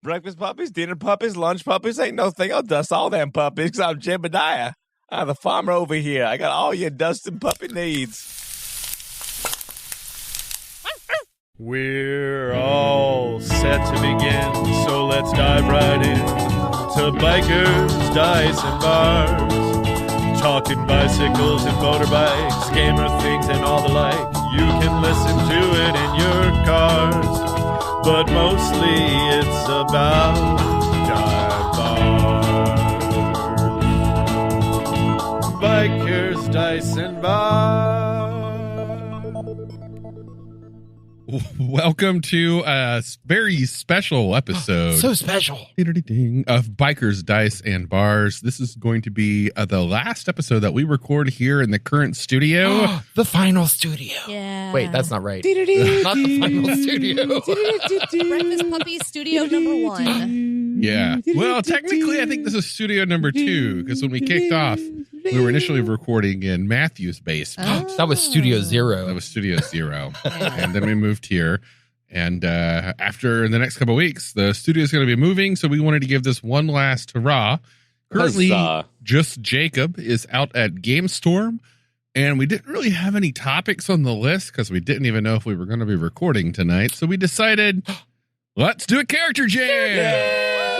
Breakfast puppies, dinner puppies, lunch puppies. Ain't no thing. I'll dust all them puppies because I'm Jebediah. I'm the farmer over here. I got all your dusting puppy needs. We're all set to begin, so let's dive right in to Bikers, Dice, and Bars. Talking bicycles and motorbikes, gamer things and all the like. You can listen to it in your cars. But mostly it's about dive bars. Bikers, Dice, and Bars. Welcome to a very special episode. So special. Of Bikers, Dice, and Bars. This is going to be the last episode that we record here in the current studio. The final studio. Yeah. Wait, that's not right. Not the final studio. Breakfast Puppies Studio number 1. Yeah. Well, technically, I think this is studio number 2, because when we kicked off, we were initially recording in Matthew's basement. That was Studio Zero. That was Studio Zero. And then we moved here. And after the next couple of weeks, the studio is going to be moving. So we wanted to give this one last hurrah. Currently, just Jacob is out at Gamestorm. And we didn't really have any topics on the list because we didn't even know if we were going to be recording tonight. So we decided, let's do a character jam.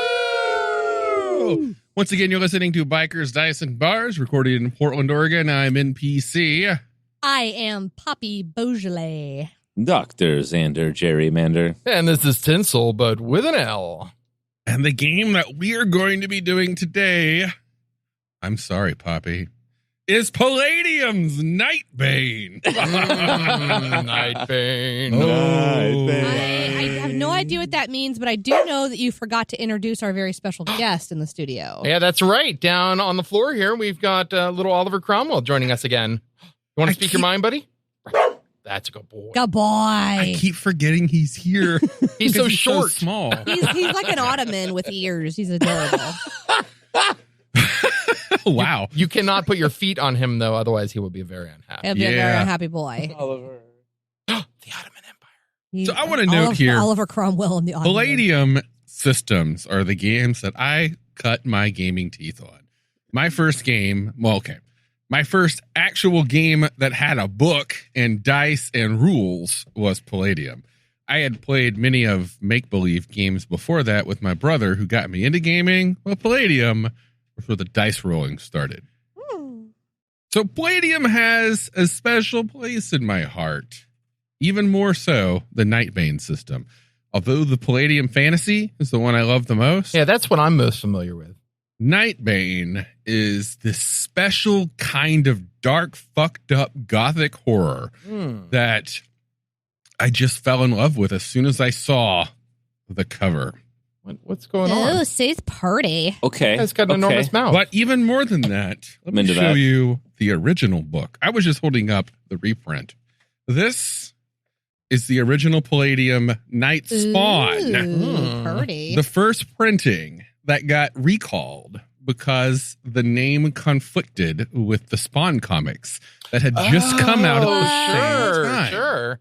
Once again, you're listening to Bikers, Dice, and Bars, recorded in Portland, Oregon. I'm in PC. I am Poppy Beaujolais. Dr. Xander Gerrymander. And this is Tinsel, but with an L. And the game that we are going to be doing today, I'm sorry, Poppy, is Palladium's Nightbane. Nightbane. I have no idea what that means, but I do know that you forgot to introduce our very special guest in the studio. Yeah, that's right. Down on the floor here, we've got little Oliver Cromwell joining us again. You want to speak your mind, buddy? That's a good boy. Good boy. I keep forgetting he's here. He's so short. So small. He's like an ottoman with ears. He's adorable. Wow. You cannot put your feet on him, though. Otherwise, he will be very unhappy. He'll be a very unhappy boy. Oliver. The Ottoman Empire. So I want to note here, Oliver Cromwell and the Ottoman. Palladium systems are the games that I cut my gaming teeth on. My first game, my first actual game that had a book and dice and rules was Palladium. I had played many of make-believe games before that with my brother who got me into gaming. Well, Palladium was where the dice rolling started. So Palladium has a special place in my heart, even more so the Nightbane system. Although the Palladium Fantasy is the one I love the most. Yeah, that's what I'm most familiar with. Nightbane is this special kind of dark, fucked up gothic horror that I just fell in love with as soon as I saw the cover. What's going on? Oh, Say's party. Okay. It's got an enormous mouth. But even more than that, let me show you the original book. I was just holding up the reprint. This is the original Palladium Night Spawn. Ooh, party. The first printing that got recalled because the name conflicted with the Spawn comics that had just come out at the same time. Sure.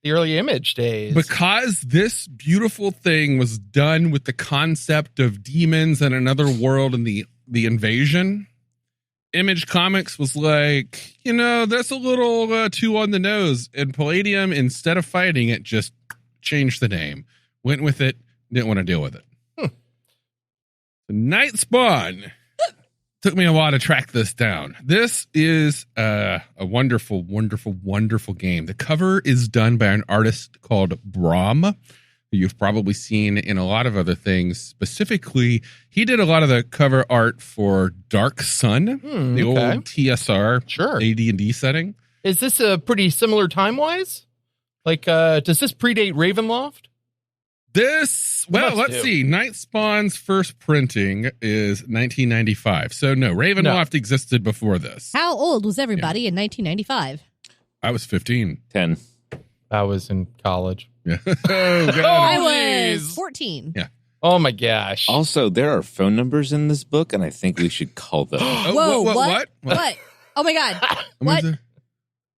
The early Image days. Because this beautiful thing was done with the concept of demons and another world and the invasion, Image Comics was like, that's a little too on the nose. And Palladium, instead of fighting it, just changed the name. Went with it, didn't want to deal with it. The Night Spawn took me a while to track this down. This is a wonderful, wonderful, wonderful game. The cover is done by an artist called Brom, who you've probably seen in a lot of other things. Specifically, he did a lot of the cover art for Dark Sun, the old TSR AD&D setting. Is this a pretty similar time-wise? Like, does this predate Ravenloft? Let's see. Night Spawn's first printing is 1995. So no, Ravenloft existed before this. How old was everybody in 1995? I was 15. 10. I was in college. Yeah. I was 14. Yeah. Oh my gosh. Also, there are phone numbers in this book, and I think we should call them. Whoa, what? Oh my God. What?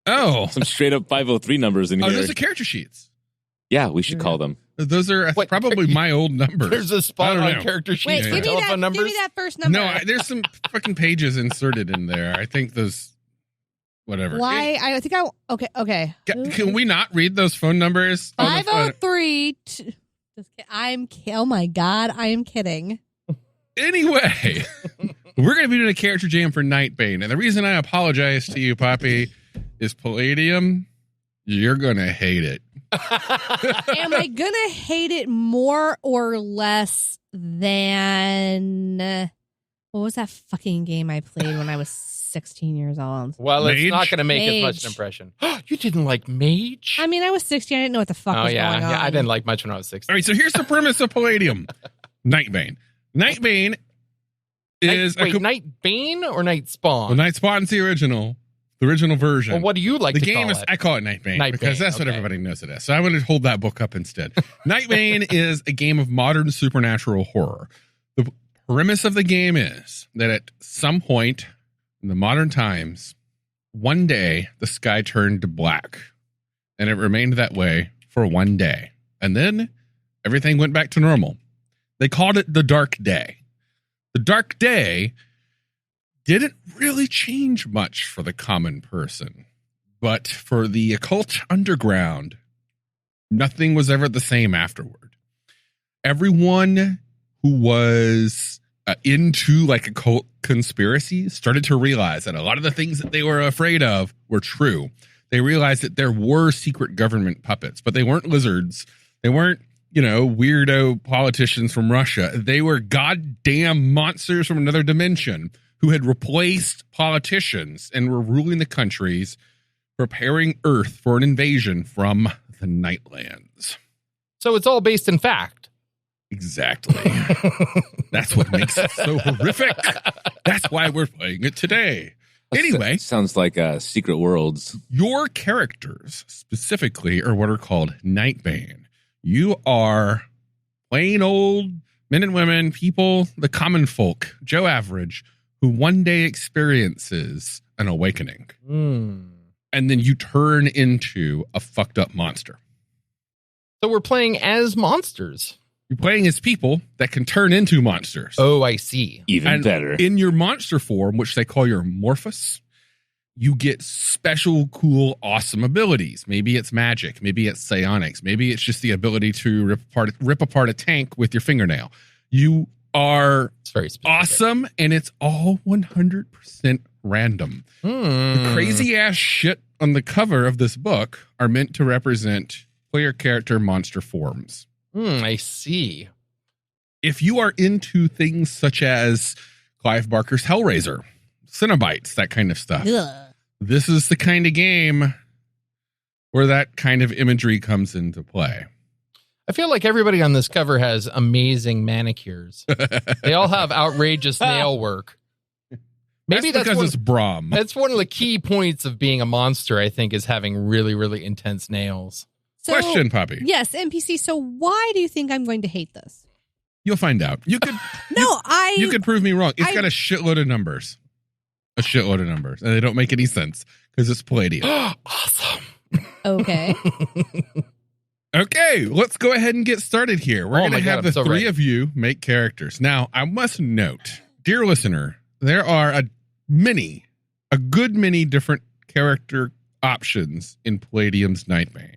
Oh. Some straight up 503 numbers in here. Oh, those are character sheets. Yeah, we should call them. Those are probably my old numbers. There's a spot I don't on know. character sheets Wait, for give me telephone numbers. that first number. No, there's some fucking pages inserted in there. I think those, whatever. Why? I think okay. Can we not read those phone numbers? 503. Oh my God, I am kidding. Anyway, we're going to be doing a character jam for Nightbane. And the reason I apologize to you, Poppy, is Palladium, you're going to hate it. Am I going to hate it more or less than... what was that fucking game I played when I was 16 years old? Well, Mage? it's not going to make as Mage. much an impression. You didn't like Mage? I mean, I was 16. I didn't know what the fuck was going on. Yeah, I didn't like much when I was 16. All right, so here's the premise of Palladium. Nightbane. Nightbane is... Nightbane or Nightspawn? Well, Nightspawn's the original version. Well, what do you like The to game call is, it? I call it Nightbane because that's what okay. everybody knows it as. So I'm going to hold that book up instead. Nightbane is a game of modern supernatural horror. The premise of the game is that at some point in the modern times, one day the sky turned to black, and it remained that way for one day. And then everything went back to normal. They called it the Dark Day. The Dark Day didn't really change much for the common person, but for the occult underground, nothing was ever the same afterward. Everyone who was into like occult conspiracies started to realize that a lot of the things that they were afraid of were true. They realized that there were secret government puppets, but they weren't lizards. They weren't, weirdo politicians from Russia. They were goddamn monsters from another dimension who had replaced politicians and were ruling the countries, preparing Earth for an invasion from the Nightlands. So it's all based in fact. Exactly. That's what makes it so horrific. That's why we're playing it today. Anyway. Sounds like Secret Worlds. Your characters specifically are what are called Nightbane. You are plain old men and women, people, the common folk, Joe Average, who one day experiences an awakening. And then you turn into a fucked up monster. So we're playing as monsters. You're playing as people that can turn into monsters. Oh, I see. Even better. In your monster form, which they call your Morphus, you get special, cool, awesome abilities. Maybe it's magic. Maybe it's psionics. Maybe it's just the ability to rip apart a tank with your fingernail. You are It's very specific. awesome, and it's all 100% random. The crazy ass shit on the cover of this book are meant to represent player character monster forms. I see. If you are into things such as Clive Barker's Hellraiser, Cenobites, that kind of stuff, this is the kind of game where that kind of imagery comes into play. I feel like everybody on this cover has amazing manicures. They all have outrageous nail work. Maybe that's because it's Brahm. That's one of the key points of being a monster, I think, is having really, really intense nails. So, Question, Poppy. Yes, NPC. So why do you think I'm going to hate this? You'll find out. You could you could prove me wrong. It's got a shitload of numbers. And they don't make any sense because it's Palladium. Awesome. Okay. Okay, let's go ahead and get started here. We're going to have the three of you make characters. Now, I must note, dear listener, there are a good many different character options in Palladium's Nightbane.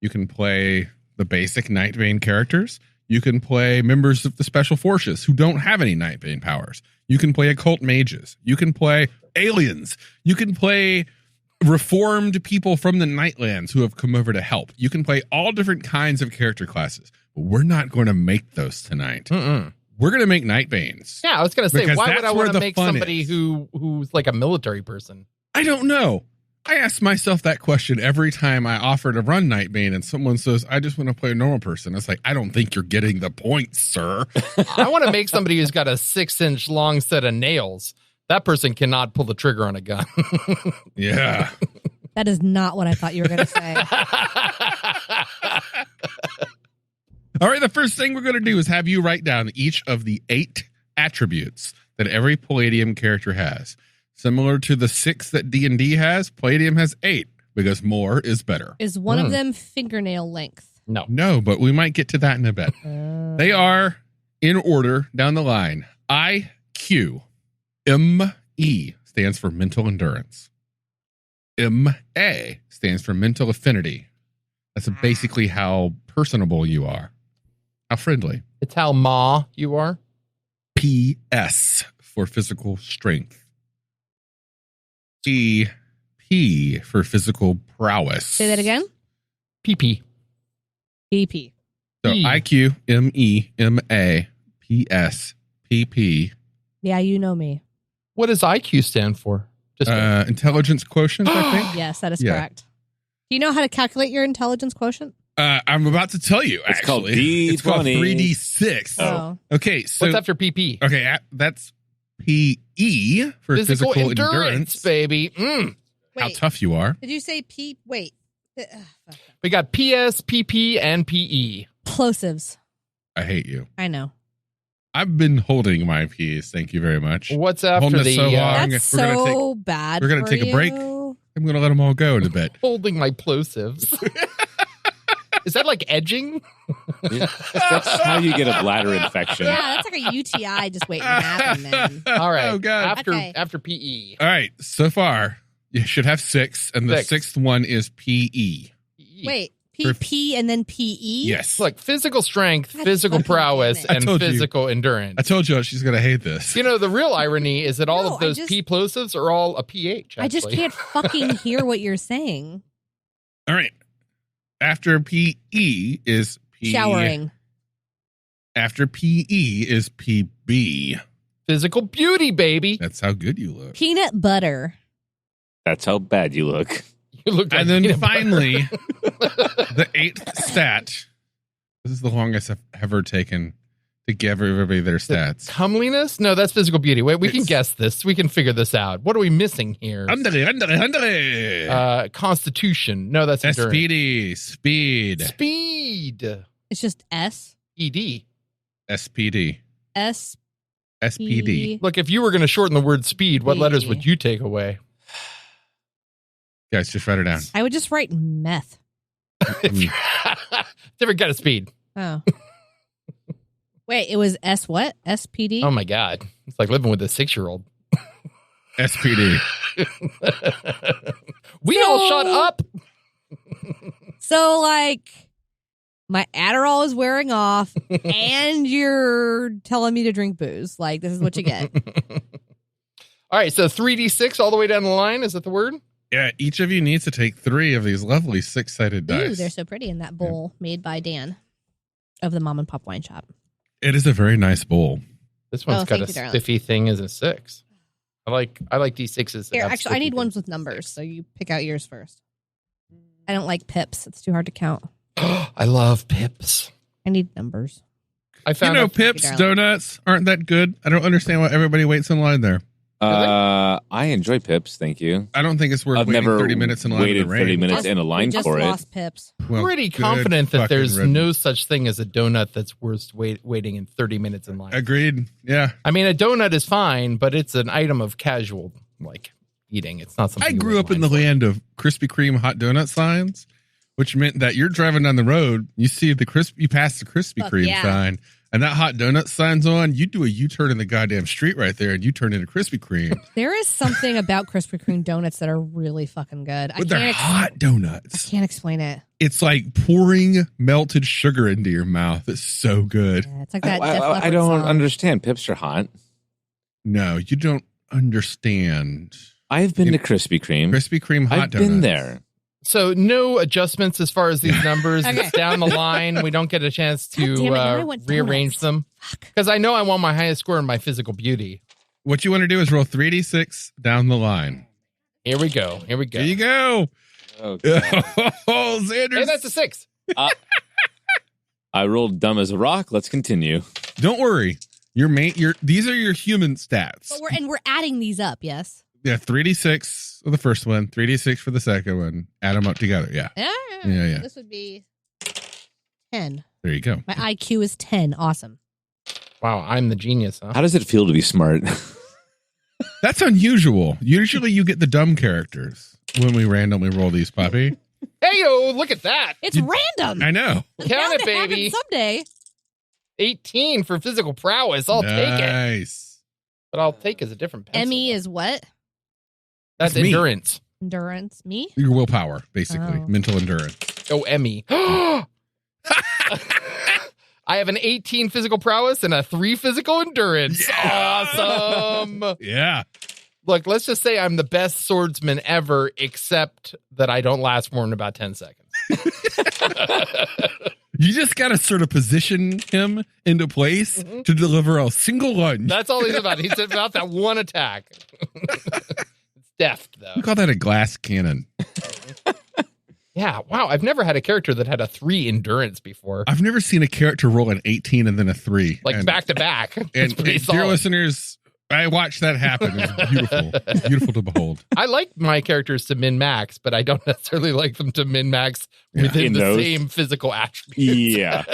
You can play the basic Nightbane characters. You can play members of the Special Forces who don't have any Nightbane powers. You can play occult mages. You can play aliens. You can play reformed people from the Nightlands who have come over to help. You can play all different kinds of character classes. But we're not going to make those tonight. We're going to make Nightbanes. Yeah, I was going to say, Because why would I that's where want to the make fun somebody is. who's like a military person? I don't know. I ask myself that question every time I offer to run Nightbane and someone says, I just want to play a normal person. It's like, I don't think you're getting the point, sir. I want to make somebody who's got a 6-inch long set of nails. That person cannot pull the trigger on a gun. Yeah. That is not what I thought you were going to say. All right, the first thing we're going to do is have you write down each of the 8 attributes that every Palladium character has. Similar to the 6 that D&D has, Palladium has 8 because more is better. Is one of them fingernail length? No, but we might get to that in a bit. They are in order down the line. IQ. ME stands for mental endurance. MA stands for mental affinity. That's basically how personable you are. How friendly. It's how ma you are. PS for physical strength. EP for physical prowess. Say that again. PP. PP. So E. IQ, ME, MA, PS, PP. Yeah, you know me. What does IQ stand for? Just Intelligence quotient, I think. Yes, that is Yeah. correct. Do you know how to calculate your intelligence quotient? I'm about to tell you, It's called actually. It's called D20. 3D6. Oh. Okay, so what's after PP? okay, that's PE for physical endurance. baby. How Wait, tough you are. did you say P? Wait. We got PS, PP, and PE. Plosives. I hate you. I know. I've been holding my P's. Thank you very much. What's after Holding the it so long. That's We're gonna so bad. we're gonna for take a break. you. I'm going to let them all go in a bit. holding my plosives? Is that like edging? That's how you get a bladder infection. Yeah, that's like a UTI just waiting to happen, man. All right. Oh, God. After PE. All right. So far, you should have 6, and the 6. 6th one is PE. Wait, PP and then PE? Yes. Look, physical strength, God physical fucking prowess, damn it. I and told you. physical endurance. I told you she's going to hate this. You know, the real irony is that all No, of those P plosives are all a pH. I just actually. can't fucking hear what you're saying. All right. After PE is P. Showering. After PE is PB. Physical beauty, baby. That's how good you look. Peanut butter. That's how bad you look. You look like And then peanut butter. finally, the 8th stat. This is the longest I've ever taken to give everybody their stats. Comeliness? No, that's physical beauty. Wait, we can It's- guess this. We can figure this out. What are we missing here? Constitution. No, that's endurance. SPD, speed, Speed. It's just S. ED. SPD, S. SPD. Look, if you were going to shorten the word speed, what B. letters would you take away? Guys, just write it down. I would just write meth. Different kind of speed. Oh. Wait, it was S what? SPD? Oh my God. It's like living with a 6-year-old. SPD. We all shut up. So, like, my Adderall is wearing off, and you're telling me to drink booze. Like, this is what you get. All right, so 3D6 all the way down the line. Is that the word? Yeah, each of you needs to take 3 of these lovely 6-sided Ooh, dice. they're so pretty in that bowl made by Dan of the Mom and Pop Wine Shop. It is a very nice bowl. This one's got thank a you, darling. spiffy thing as a 6. I like D6s. that Here, have actually, I spiffy need ones things. with numbers, so you pick out yours first. I don't like pips. It's too hard to count. I love pips. I need numbers. I You found know, out- Pips darling. donuts aren't that good. I don't understand why everybody waits in line there. I enjoy Pips, thank you. I don't think it's worth I've waiting never 30 minutes in line waited in the rain. 30 minutes in a We line just for it. lost pips. Well, pretty good confident that fucking there's riddance. no such thing as a donut that's worth waiting in 30 minutes in line. Agreed. Yeah. I mean, a donut is fine, but it's an item of casual, like, eating. It's not something I you grew wait up in the line for. land of Krispy Kreme hot donut signs, which meant that you're driving down the road, you see you pass the Krispy Fuck Kreme yeah. sign, and that hot donut sign's on, you do a U-turn in the goddamn street right there, and you turn into Krispy Kreme. There is something about Krispy Kreme donuts that are really fucking good. But they're hot donuts. I can't explain it. It's like pouring melted sugar into your mouth. It's so good. Yeah, it's like that. Def I Leppard don't song. understand. Pips are hot. No, you don't understand. I've been to Krispy Kreme. Krispy Kreme hot I've donuts. been there. So no adjustments as far as these numbers. Okay. It's down the line. We don't get a chance God to damn it, now I want rearrange donuts. them. Fuck. Because I know I want my highest score in my physical beauty. What you want to do is roll 3d6 down the line. Here we go. Here we go. There you go. Oh, God. Oh, Xander. Hey, that's a 6. I rolled dumb as a rock. Let's continue. Don't worry. These are your human stats. But we're adding these up. Yes. Yeah, 3d6 for the first one, 3d6 for the second one. Add them up together. Yeah. Yeah. This would be 10. There you go. My IQ is 10. Awesome. Wow, I'm the genius, huh? How does it feel to be smart? That's unusual. Usually you get the dumb characters when we randomly roll these, Puppy. Hey, oh, look at that. It's random. I know. Count Bound it, to happen baby. Someday. 18 for physical prowess. I'll take it. Nice. But I'll take as a different pencil. Emmy is what? That's That's me. endurance. Endurance. Me? Your willpower, basically. Oh. Mental endurance. Oh, Emmy. I have an 18 physical prowess and a 3 physical endurance. Yeah. Awesome. Yeah. Look, let's just say I'm the best swordsman ever, except that I don't last more than about 10 seconds. You just got to sort of position him into place to deliver a single lunge. That's all he's about. He's about that one attack. It's deft, though. We call that a glass cannon. Yeah, wow. I've never had a character that had a 3 endurance before. I've never seen a character roll an 18 and then a 3. Like and, back to back. It's And pretty dear solid. listeners, I watched that happen. It was beautiful. It's beautiful to behold. I like my characters to min-max, but I don't necessarily like them to min-max within In the those. same physical attributes. Yeah.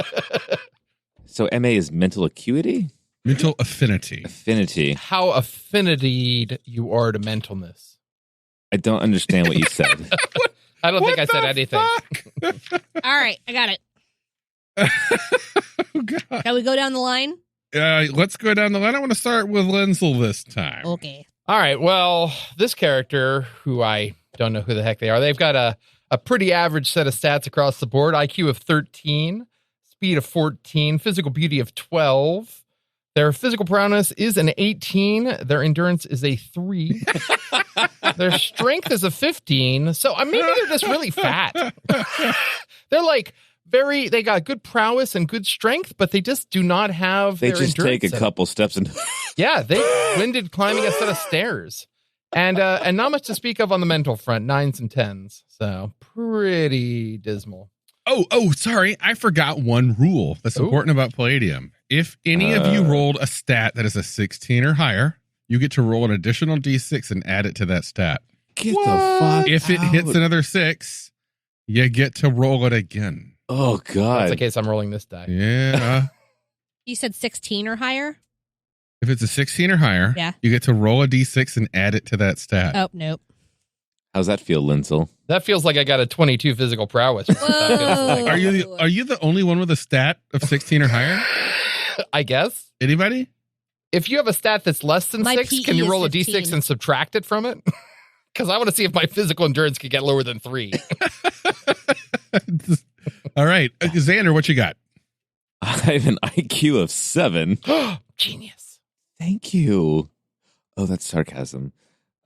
So MA is mental acuity? Mental affinity. Affinity. How affinitied you are to mentalness. I don't understand what you said. I don't think I What said the anything. fuck? All right, I got it. Oh, God. Shall we go down the line? Let's go down the line. I want to start with Lenzel this time. Okay. All right. Well, this character, who I don't know who the heck they are, they've got a pretty average set of stats across the board. IQ of 13, speed of 14, physical beauty of 12. Their physical prowess is an 18. Their endurance is a 3. Their strength is a 15. So maybe they're just really fat. They're like they got good prowess and good strength, but they just do not have They their just endurance take a in. couple steps and Yeah, they winded climbing a set of stairs. And not much to speak of on the mental front, 9s and 10s. So pretty dismal. Oh, sorry. I forgot one rule that's Ooh. important about Palladium. If any of you rolled a stat that is a 16 or higher, you get to roll an additional d6 and add it to that stat. get the fuck If it hits out. another 6, you get to roll it again. Oh, That's God. the case I'm rolling this die. Yeah. You said 16 or higher? If it's a 16 or higher, Yeah. you get to roll a d6 and add it to that stat. Oh, nope. How's that feel, Linsel? That feels like I got a 22 physical prowess. That feels like- Are you the only one with a stat of 16 or higher? I guess. Anybody? If you have a stat that's less than My 6, PE can you is roll a 15. d6 and subtract it from it? Because I want to see if my physical endurance can get lower than 3. All right. Xander, what you got? I have an IQ of 7. Genius. Thank you. Oh, that's sarcasm.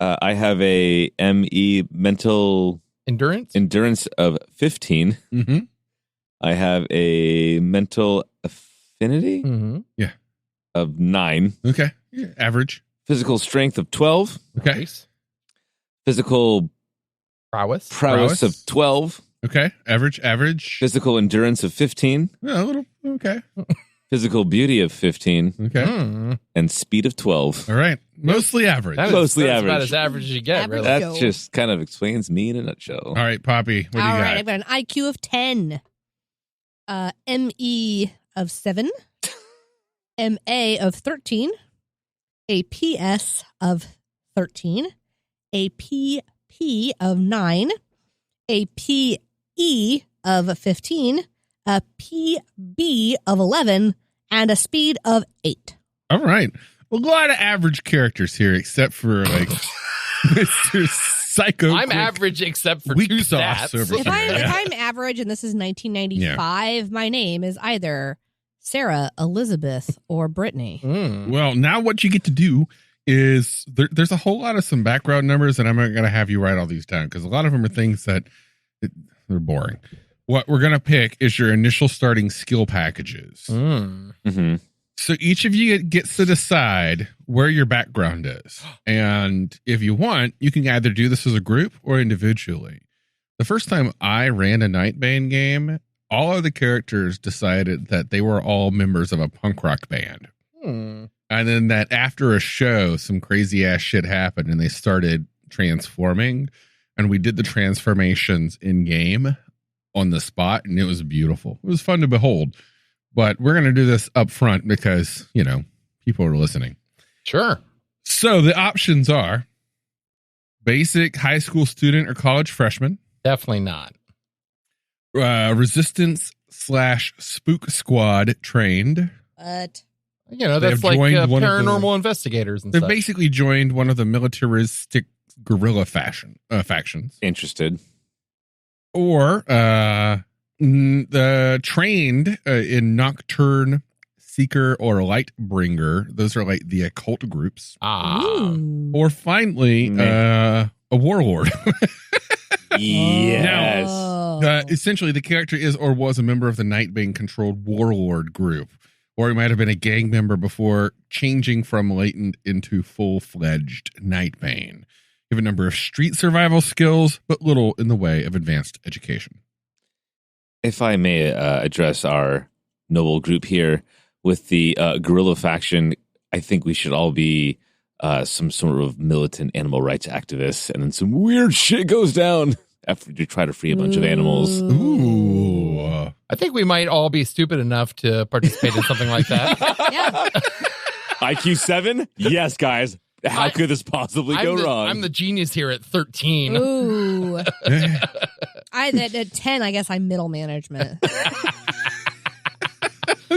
I have a ME mental Endurance? endurance of 15. Mm-hmm. I have a mental affinity Mm-hmm. of 9. Okay. Yeah, average. Physical strength of 12. Okay. Nice. Physical Prowess? prowess of 12. Okay. Average. Physical endurance of 15. Yeah, a little. Okay. Physical beauty of 15. Okay. Hmm. And speed of 12. All right. Mostly average. That is- Mostly that's average. about as average as you get, Average. really. That Go. just kind of explains me in a nutshell. All right, Poppy. What do you All got? right, I've got an IQ of 10, ME of 7, MA of 13, a PS of 13, a PP of 9, a PE of 15, a PB of 11, and a speed of 8. All right. Well, a lot of average characters here, except for like Mr. Psycho. I'm Quick. average except for Weak 2 sauce stats. over If I'm, Yeah. if I'm average and this is 1995, my name is either Sarah, Elizabeth, or Brittany. Mm. Well, now what you get to do is there's a whole lot of some background numbers, and I'm not going to have you write all these down because a lot of them are things that they're boring. What we're going to pick is your initial starting skill packages. Mm. Mm-hmm. So each of you gets to decide where your background is. And if you want, you can either do this as a group or individually. The first time I ran a Nightbane game, all of the characters decided that they were all members of a punk rock band. Hmm. And then that after a show, some crazy ass shit happened and they started transforming. And we did the transformations in game on the spot. And it was beautiful. It was fun to behold. But we're going to do this up front because, you know, people are listening. Sure. So the options are basic high school student or college freshman, Definitely not. Resistance / spook squad trained. But You know, They that's have like joined one of the- paranormal investigators and They've stuff. basically joined one of the militaristic guerrilla factions. Interested. Or the trained in Nocturne, Seeker, or Lightbringer. Those are like the occult groups. ooh. Or finally, a warlord. Yes. Oh. Essentially, the character is or was a member of the Nightbane controlled warlord group, or he might have been a gang member before changing from latent into full-fledged Nightbane. You have a number of street survival skills, but little in the way of advanced education. If I may address our noble group here with the guerrilla faction, I think we should all be some sort of militant animal rights activists, and then some weird shit goes down after you try to free a bunch of animals. Ooh. I think we might all be stupid enough to participate in something like that. Yeah. IQ 7? Yes, guys. How could this possibly go wrong? I'm the genius here at 13. Ooh. At 10, I guess I'm middle management.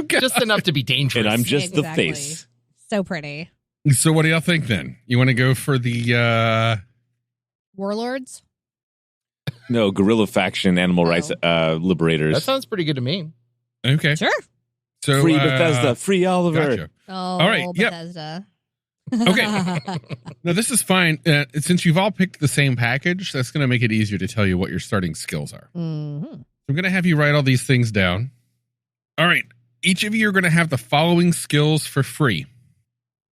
Just enough to be dangerous. and I'm just Exactly. the face. So pretty. So what do y'all think then? You want to go for the Warlords? No, guerrilla faction, animal Oh. rights liberators. That sounds pretty good to me. okay. Sure. So free Bethesda, free Oliver. Gotcha. Oh, All right, yep. Bethesda. Okay. No, this is fine. Since you've all picked the same package, that's going to make it easier to tell you what your starting skills are. Mhm. I'm going to have you write all these things down. All right. Each of you are going to have the following skills for free.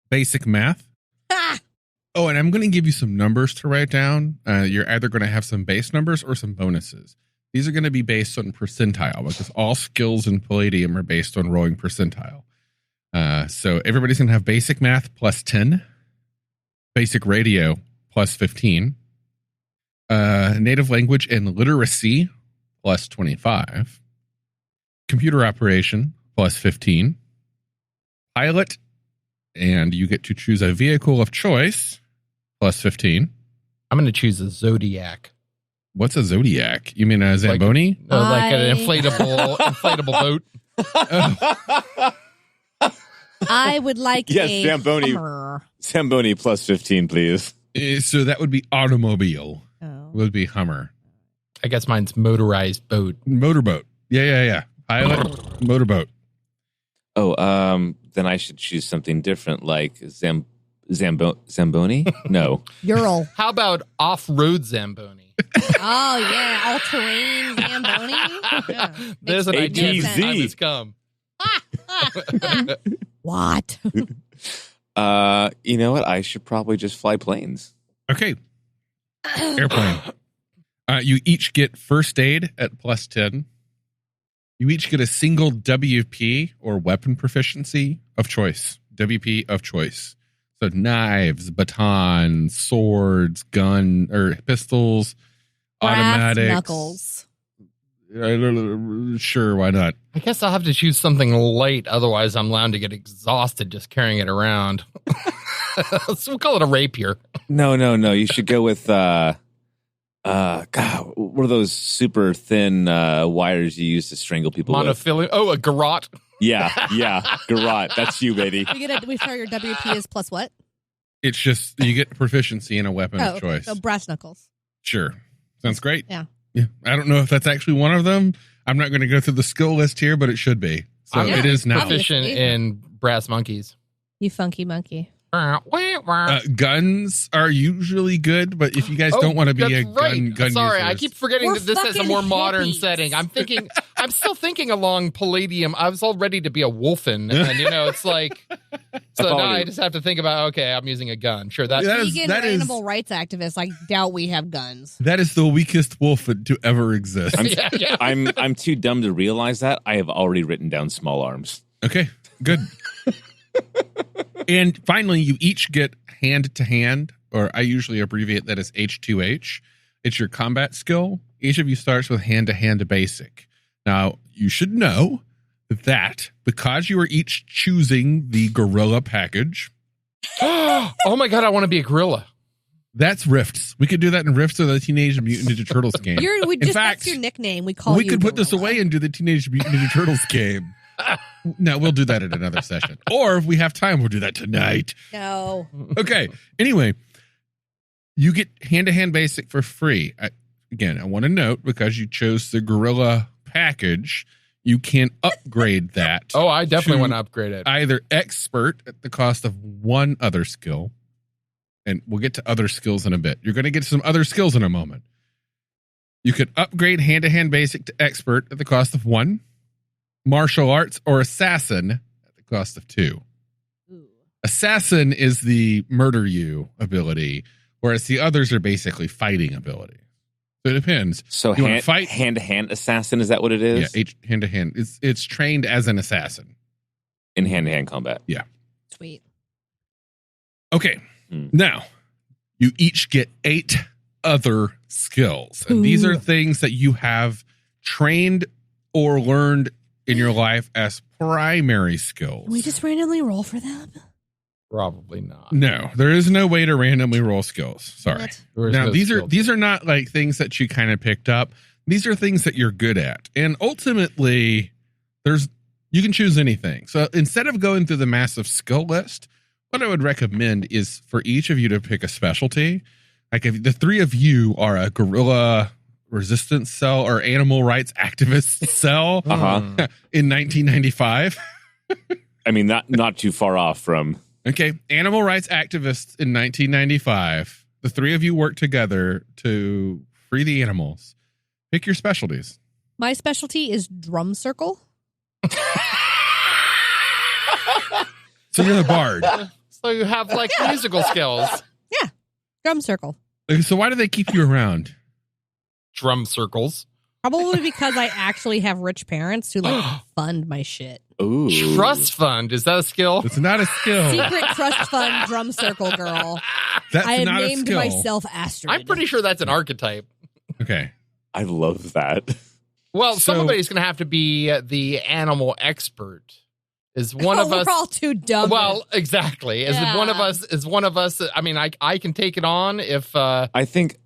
Basic math. Ah! Oh, and I'm going to give you some numbers to write down. You're either going to have some base numbers or some bonuses. These are going to be based on percentile because all skills in Palladium are based on rolling percentile. So everybody's going to have basic math plus 10, basic radio plus 15, native language and literacy plus 25, computer operation plus 15, pilot, and you get to choose a vehicle of choice plus 15. I'm going to choose a Zodiac. What's a Zodiac? You mean a Zamboni? Like an I- inflatable boat. I would like Yes, a Zamboni. Hummer. Zamboni plus 15, please. So that would be automobile. Oh. Would be Hummer. I guess mine's motorized boat. Motorboat. Yeah. Pilot, motorboat. Oh, then I should choose something different like Zamboni? No. Ural. How about off-road Zamboni? Oh, yeah. All-terrain Zamboni. Yeah. There's an idea ATZ. that time has come. What? You know what? I should probably just fly planes. Okay. Airplane. You each get first aid at plus 10. You each get a single WP or weapon proficiency of choice. WP of choice. So knives, batons, swords, gun or pistols, Brass automatics. knuckles. Sure, why not? I guess I'll have to choose something light. Otherwise, I'm bound to get exhausted just carrying it around. So we'll call it a rapier. No. You should go with God, what are those super thin wires you use to strangle people with? Monofilament. Oh, a garrote. Yeah, garrote. That's you, baby. We start your WP is plus what? It's just you get proficiency in a weapon of choice. So brass knuckles. Sure. Sounds great. Yeah. I don't know if that's actually one of them. I'm not going to go through the skill list here, but it should be. So I'm it is now. proficient Obviously. in brass monkeys. You funky monkey. Guns are usually good, but if you guys don't want to be a that's right. gun Sorry, I users- keep forgetting We're that this has a fucking more modern hippies. setting. I'm still thinking along Palladium. I was all ready to be a wolfen, and it's like, so now I just have to think about, okay, I'm using a gun. Sure, that That is- Vegan that is- animal rights activists. I doubt we have guns. that is the weakest wolf to ever exist. yeah. I'm too dumb to realize that. I have already written down small arms. Okay, good. And finally, you each get hand to hand, or I usually abbreviate that as H2H. It's your combat skill. Each of you starts with hand to hand basic. Now, you should know that because you are each choosing the guerrilla package, Oh my god, I want to be a gorilla. That's Rifts. We could do that in Rifts of the Teenage Mutant Ninja Turtles game. That's your nickname. We call we you could put this Gorilla. away and do the Teenage Mutant Ninja Turtles game. No, we'll do that in another session. Or if we have time, we'll do that tonight. No. Okay. Anyway, you get hand-to-hand basic for free. I want to note, because you chose the Guerilla package, you can upgrade that. Oh, I definitely to want to upgrade it. Either expert at the cost of one other skill, and we'll get to other skills in a bit. You're going to get some other skills in a moment. You could upgrade hand-to-hand basic to expert at the cost of 1, martial arts or assassin at the cost of 2. Ooh. Assassin is the murder you ability, whereas the others are basically fighting ability. So it depends. So You wanna fight? hand-to-hand assassin, is that what it is? Yeah, hand-to-hand. It's trained as an assassin. In hand-to-hand combat. Sweet. Okay. Now, you each get 8 other skills. And these are things that you have trained or learned in your life as primary skills. Can we just randomly roll for them? Probably not. No, there is no way to randomly roll skills. Sorry. What? There is Now, no skill these are not like things that you kind of picked up. These are things that you're good at. And ultimately, you can choose anything. So instead of going through the massive skill list, what I would recommend is for each of you to pick a specialty. Like if the 3 of you are a guerrilla resistance cell or animal rights activist cell in 1995. I mean, not too far off from... Okay, animal rights activists in 1995. The 3 of you work together to free the animals. Pick your specialties. My specialty is drum circle. So you're the bard. So you have like musical skills. Yeah, drum circle. Okay, so why do they keep you around? Drum circles. Probably because I actually have rich parents who fund my shit. Ooh. Trust fund. Is that a skill? It's not a skill. Secret trust fund drum circle girl. That's I have not a named skill. myself Astrid. I'm pretty sure that's an archetype. Okay. I love that. Well, So- somebody's going to have to be the animal expert. Is one of us? We're all too dumb. Well, exactly. Is Yeah. one of us? Is one of us? I mean, I can take it on if. I think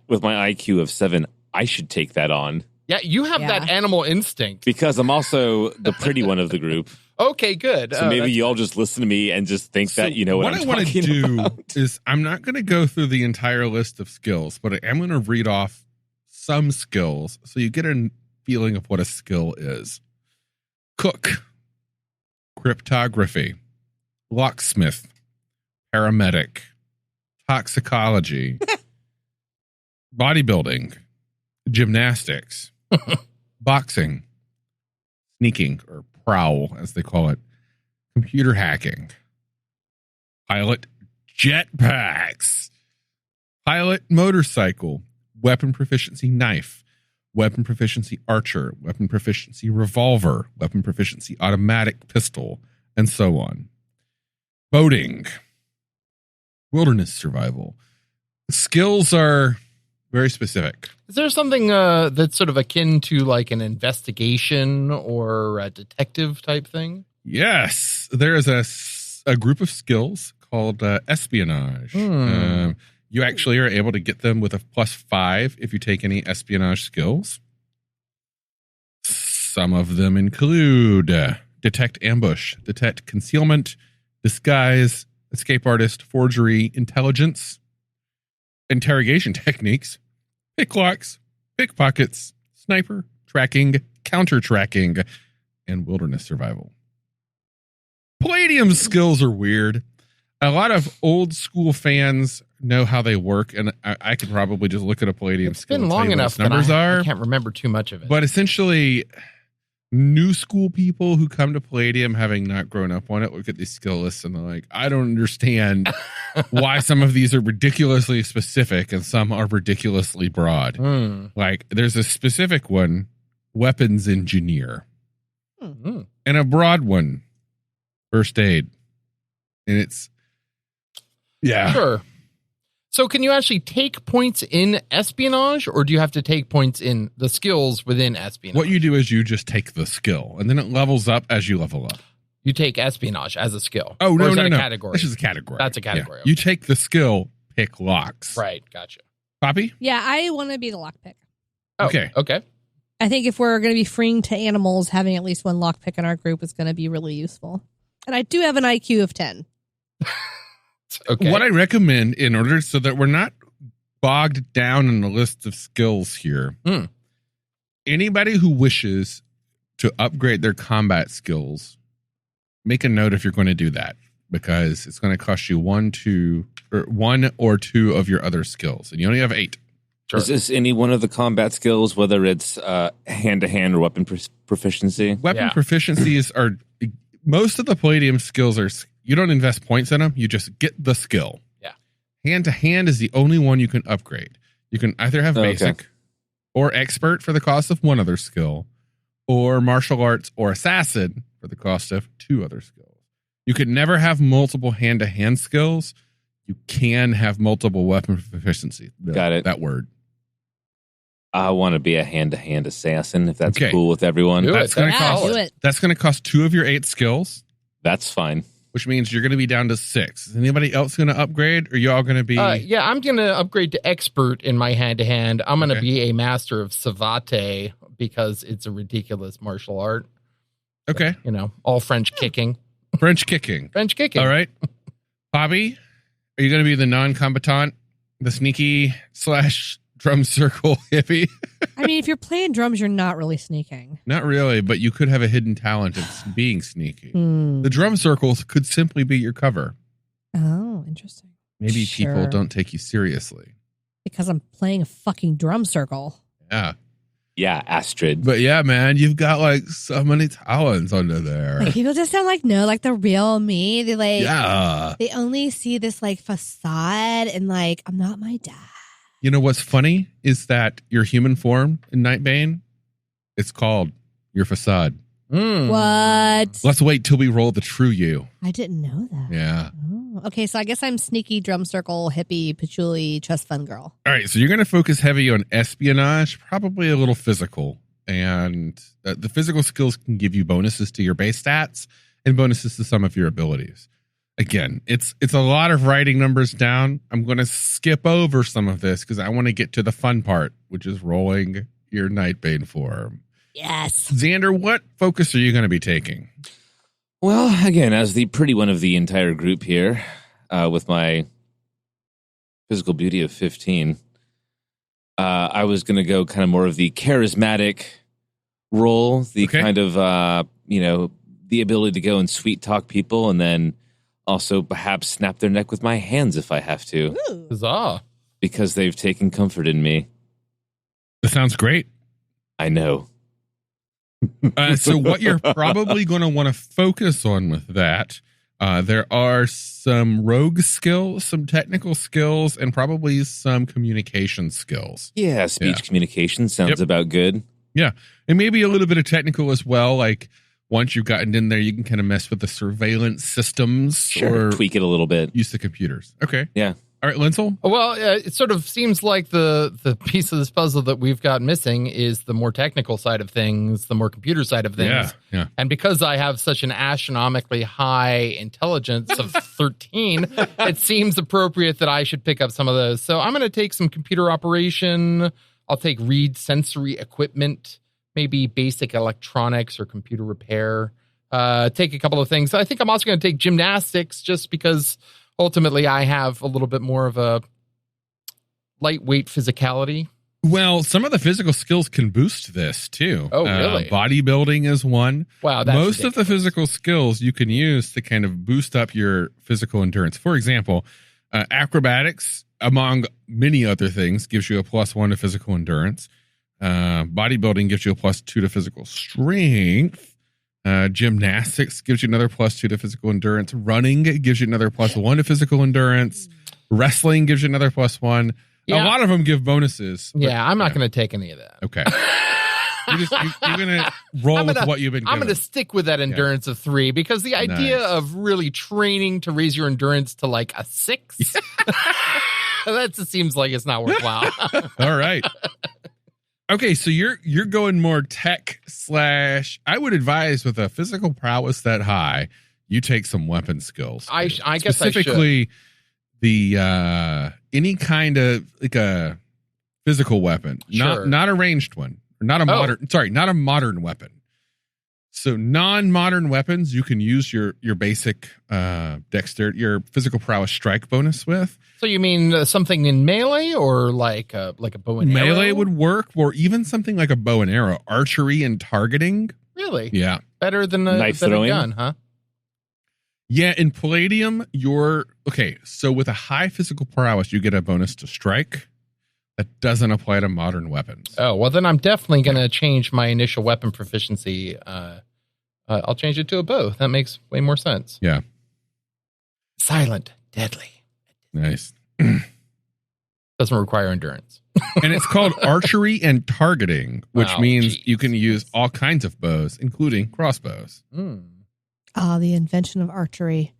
with my IQ of 7, I should take that on. Yeah, you have that animal instinct. Because I'm also the pretty one of the group. Okay, good. So maybe you all just listen to me and just think that you know what I'm I want to talking do about. is I'm not going to go through the entire list of skills, but I am going to read off some skills so you get a feeling of what a skill is. Cook, cryptography, locksmith, paramedic, toxicology, bodybuilding, gymnastics, boxing, sneaking or prowl, as they call it, computer hacking, pilot jetpacks, pilot motorcycle, weapon proficiency knife, weapon proficiency archer, weapon proficiency revolver, weapon proficiency automatic pistol, and so on. Boating, wilderness survival. Skills are very specific. Is there something that's sort of akin to like an investigation or a detective type thing? Yes, there is a group of skills called espionage. You actually are able to get them with a +5 if you take any espionage skills. Some of them include detect ambush, detect concealment, disguise, escape artist, forgery, intelligence, interrogation techniques, pick locks, pickpockets, sniper, tracking, counter tracking, and wilderness survival. Palladium skills are weird. A lot of old school fans know how they work, and I could probably just look at a Palladium It's skill been and tell long you what enough its numbers that I are. can't remember too much of it. But essentially, new school people who come to Palladium having not grown up on it look at these skill lists and they're like, I don't understand why some of these are ridiculously specific and some are ridiculously broad. Like, there's a specific one, weapons engineer, and a broad one, first aid. And it's, yeah. Sure. So can you actually take points in espionage, or do you have to take points in the skills within espionage? What you do is you just take the skill, and then it levels up as you level up. You take espionage as a skill. Oh, Or no, is no, that no. a category? This is a category. That's a category. Yeah. You take the skill, pick locks. Right. Gotcha. Poppy? Yeah, I want to be the lockpick. Oh, Okay. Okay. I think if we're going to be freeing to animals, having at least one lockpick in our group is going to be really useful. And I do have an IQ of 10. Okay. What I recommend in order so that we're not bogged down in the list of skills here, anybody who wishes to upgrade their combat skills, make a note if you're going to do that, because it's going to cost you one or two of your other skills, and you only have 8. Sure. Is this any one of the combat skills, whether it's hand-to-hand or weapon proficiency? Weapon proficiencies are most of the Palladium skills are you don't invest points in them, you just get the skill. Yeah. Hand to hand is the only one you can upgrade. You can either have basic or expert for the cost of one other skill, or martial arts or assassin for the cost of 2 other skills. You could never have multiple hand to hand skills. You can have multiple weapon proficiency. Got it. That word. I want to be a hand-to-hand assassin, if that's Okay. cool with everyone. Do That's it. going to Yeah, cost. do it. That's going to cost 2 of your 8 skills, That's fine. which means you're going to be down to 6. Is anybody else going to upgrade, or you all going to be? Yeah, I'm going to upgrade to expert in my hand-to-hand. I'm going to Okay. be a master of savate because it's a ridiculous martial art. Okay, You know, all French kicking. French kicking. French kicking. All right, Bobby, are you going to be the non-combatant, the sneaky / drum circle hippie? I mean, if you're playing drums, you're not really sneaking. Not really, but you could have a hidden talent of being sneaky. Hmm. The drum circles could simply be your cover. Oh, interesting. Maybe people Sure. don't take you seriously. Because I'm playing a fucking drum circle. Yeah. Yeah, Astrid. But yeah, man, you've got like so many talents under there. Like people just don't like know like the real me. They like Yeah. they only see this like facade and like I'm not my dad. You know what's funny is that your human form in Nightbane, it's called your facade. Mm. What? Let's wait till we roll the true you. I didn't know that. Yeah. Oh, okay, so I guess I'm sneaky, drum circle, hippie, patchouli, trust fund girl. All right. So you're going to focus heavy on espionage, probably a little physical. And the physical skills can give you bonuses to your base stats and bonuses to some of your abilities. Again, it's a lot of writing numbers down. I'm going to skip over some of this because I want to get to the fun part, which is rolling your Nightbane form. Yes. Xander, what focus are you going to be taking? Well, again, as the pretty one of the entire group here, with my physical beauty of 15, I was going to go kind of more of the charismatic role, the kind of, the ability to go and sweet talk people, and then also perhaps snap their neck with my hands if I have to, Ooh. Huzzah. because they've taken comfort in me. That sounds great. I know. So what you're probably going to want to focus on with that, there are some rogue skills, some technical skills, and probably some communication skills. Yeah, speech Yeah. communication sounds about good. Yeah. And maybe a little bit of technical as well. Like once you've gotten in there, you can kind of mess with the surveillance systems or Tweak it a little bit. use the computers. Okay. Yeah. All right, Linsel. Well, it sort of seems like the piece of this puzzle that we've got missing is the more technical side of things, the more computer side of things. Yeah. Yeah. And because I have such an astronomically high intelligence of 13, it seems appropriate that I should pick up some of those. So I'm going to take some computer operation. I'll take read sensory equipment, maybe basic electronics or computer repair. Take a couple of things. I think I'm also going to take gymnastics just because ultimately I have a little bit more of a lightweight physicality. Well, some of the physical skills can boost this too. Oh, really? Bodybuilding is one. Wow, that's Most of the ridiculous. physical skills you can use to kind of boost up your physical endurance. For example, acrobatics, among many other things, gives you a +1 to physical endurance. Bodybuilding gives you a +2 to physical strength. Gymnastics gives you another +2 to physical endurance. Running gives you another +1 to physical endurance. Wrestling gives you another +1. Yeah. A lot of them give bonuses. but- Yeah, I'm not going to take any of that. Okay. You're going to roll with what you've been given. I'm going to stick with that endurance of 3 because the idea Nice. of really training to raise your endurance to like a 6, that just seems like it's not worthwhile. All right. Okay, so you're going more tech / I would advise with a physical prowess that high, you take some weapon skills. I guess I should. Specifically the any kind of like a physical weapon, Sure. not a ranged one, or not a modern. Sorry, not a modern weapon. So non-modern weapons, you can use your basic dexterity, your physical prowess strike bonus with. So you mean something in melee or like a bow and arrow? Melee would work, or even something like a bow and arrow, archery and targeting. Really? Yeah. Better than a Knife than a throwing? gun, huh? Yeah, in Palladium, so with a high physical prowess, you get a bonus to strike. That doesn't apply to modern weapons. Oh, well, then I'm definitely going to change my initial weapon proficiency. I'll change it to a bow. That makes way more sense. Yeah. Silent, deadly. Nice. Doesn't require endurance. And it's called archery and targeting, which Oh, means geez. you can use all kinds of bows, including crossbows. Mm. Oh, the invention of archery.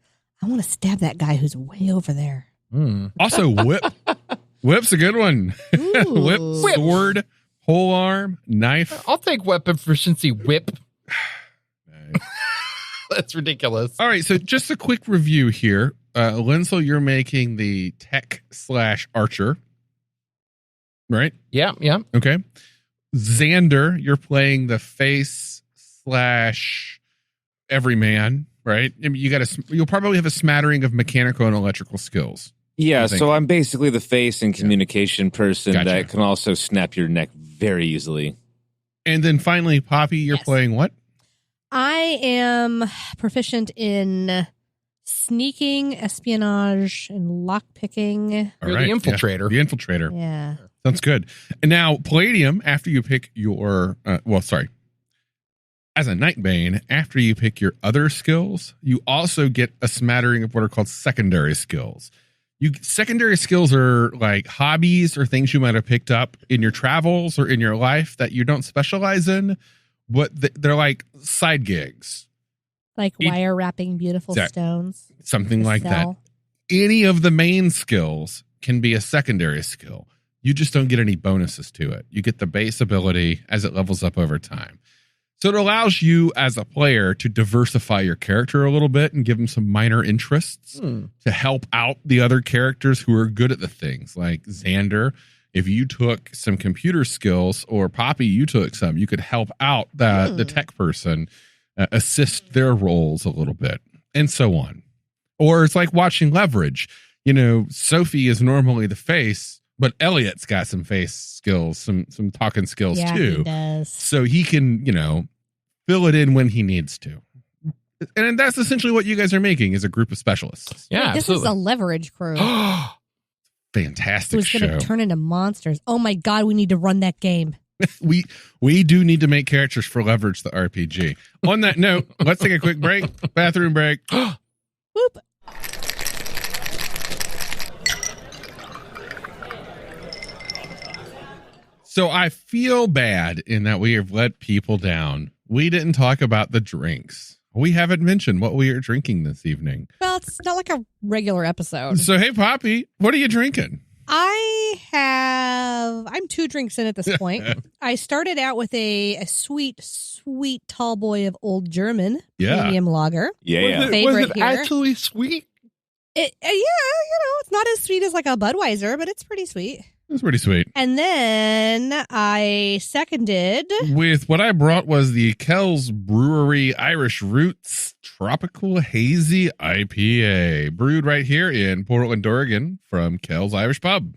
I want to stab that guy who's way over there. Mm. Also, whip. Whip's a good one. Ooh. Whip, sword, pole arm, knife. I'll take weapon proficiency whip. Nice. That's ridiculous. All right, so just a quick review here. Linsel, you're making the tech/archer, right? Yeah, yeah. Okay. Xander, you're playing the face/everyman, right? I mean, you'll probably have a smattering of mechanical and electrical skills. Yeah, I think. so I'm basically the face and communication person Gotcha. that can also snap your neck very easily. And then finally, Poppy, you're Yes. playing what? I am proficient in sneaking, espionage, and lockpicking. All You're the infiltrator. Yeah, the infiltrator. Yeah. Sounds good. And now, Palladium, after you pick your, as a Nightbane, after you pick your other skills, you also get a smattering of what are called secondary skills. Secondary skills are like hobbies or things you might have picked up in your travels or in your life that you don't specialize in, but they're like side gigs, Like wire wrapping beautiful Exact- stones. something to like that. sell. Any of the main skills can be a secondary skill. You just don't get any bonuses to it. You get the base ability as it levels up over time. So it allows you as a player to diversify your character a little bit and give them some minor interests to help out the other characters who are good at the things. Like Xander, if you took some computer skills, or Poppy, you took some, you could help out the tech person, assist their roles a little bit, and so on. Or it's like watching Leverage. You know, Sophie is normally the face, but Elliot's got some face skills, some talking skills Yeah, too. he does. So he can, fill it in when he needs to. And that's essentially what you guys are making, is a group of specialists. Yeah, This is a absolutely. leverage crew. Fantastic Who's going show. to turn into monsters. Oh my God, we need to run that game. We do need to make characters for Leverage the RPG. On that note, let's take a quick break. Bathroom break. Whoop. So I feel bad in that we have let people down. We didn't talk about the drinks. We haven't mentioned what we are drinking this evening. Well, it's not like a regular episode. So, hey, Poppy, what are you drinking? I'm 2 drinks in at this point. I started out with a sweet, sweet tall boy of Old German premium lager. Yeah. Favorite was it here. actually sweet? It's not as sweet as like a Budweiser, but it's pretty sweet. It's pretty sweet. And then I seconded. With what I brought was the Kells Brewery Irish Roots Tropical Hazy IPA, brewed right here in Portland, Oregon from Kells Irish Pub.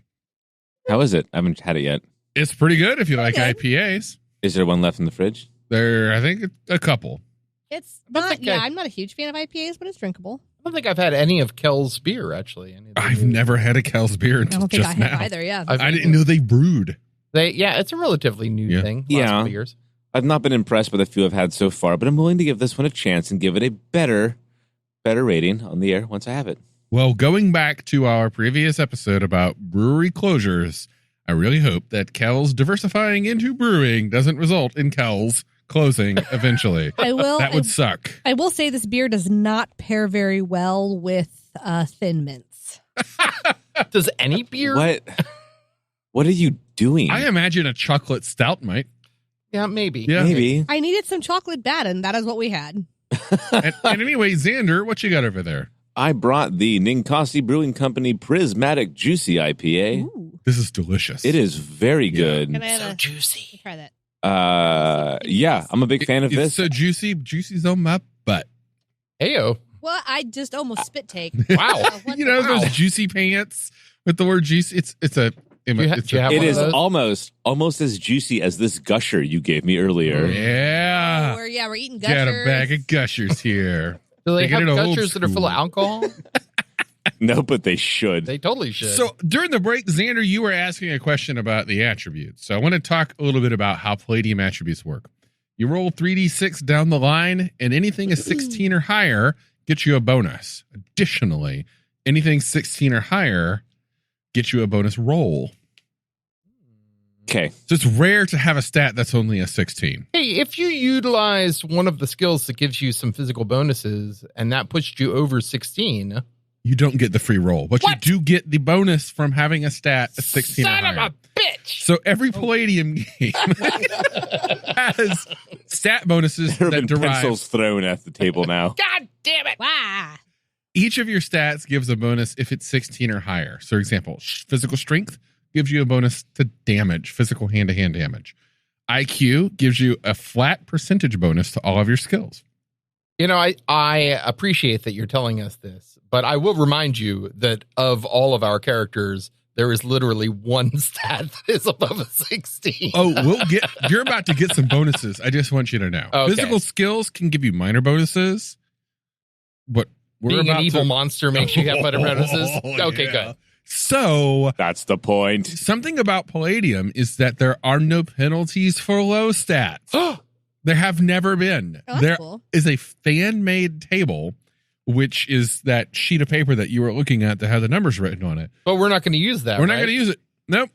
How is it? I haven't had it yet. It's pretty good if you like Okay. IPAs. Is there one left in the fridge? There, I think, a couple. It's don't not. think Yeah, I- I'm not a huge fan of IPAs, but it's drinkable. I don't think I've had any of Kel's beer, actually. Any of the I've new- never had a Kells beer I until don't think just I have now. either. Yeah. I didn't know they brewed. It's a relatively new Yeah. thing. Last Yeah. couple years. I've not been impressed by the few I've had so far, but I'm willing to give this one a chance and give it a better rating on the air once I have it. Well, going back to our previous episode about brewery closures, I really hope that Kells diversifying into brewing doesn't result in Kells closing eventually. I will. That would suck. I will say this beer does not pair very well with Thin Mints. Does any beer? What are you doing? I imagine a chocolate stout might. Yeah, maybe. Yeah. Maybe. I needed some chocolate bad, and that is what we had. And anyway, Xander, what you got over there? I brought the Ninkasi Brewing Company Prismatic Juicy IPA. Ooh. This is delicious. It is very good. Can I have So a juicy. try that? Yeah, I'm a big fan of It's this. so juicy. Juicy's on my butt. Heyo. Well, I just almost spit take. Wow. You know Wow. those juicy pants with the word juicy? It's a. Do you have It one of is those? almost as juicy as this gusher you gave me earlier. Yeah. We're eating gushers. Got a bag of gushers here. Do they Taking have it old gushers that are full of school. alcohol? No, but they should. They totally should. So during the break, Xander, you were asking a question about the attributes. So I want to talk a little bit about how Palladium attributes work. You roll 3d6 down the line, and anything is 16 or higher gets you a bonus. Additionally, anything 16 or higher gets you a bonus roll. Okay. So it's rare to have a stat that's only a 16. hey, if you utilize one of the skills that gives you some physical bonuses and that pushed you over 16, You don't get the free roll, but What? you do get the bonus from having a stat of 16 son or of higher. a bitch. So every Palladium game has stat bonuses There have that been derive. pencils thrown at the table now. God damn it. Wow. Each of your stats gives a bonus if it's 16 or higher. So, for example, physical strength gives you a bonus to damage, physical hand-to-hand damage. IQ gives you a flat percentage bonus to all of your skills. You know, I appreciate that you're telling us this, but I will remind you that of all of our characters, there is literally one stat that is above a 16. Oh, you're about to get some bonuses. I just want you to know. Okay. Physical skills can give you minor bonuses, but we're Being about an evil to... monster makes you have better bonuses. Oh, Okay, yeah. good. So, That's the point. something about Palladium is that there are no penalties for low stats. There have never been. Oh, that's There cool. is a fan-made table, which is that sheet of paper that you were looking at that had the numbers written on it. But we're not going to use that. We're not going to use it. Nope.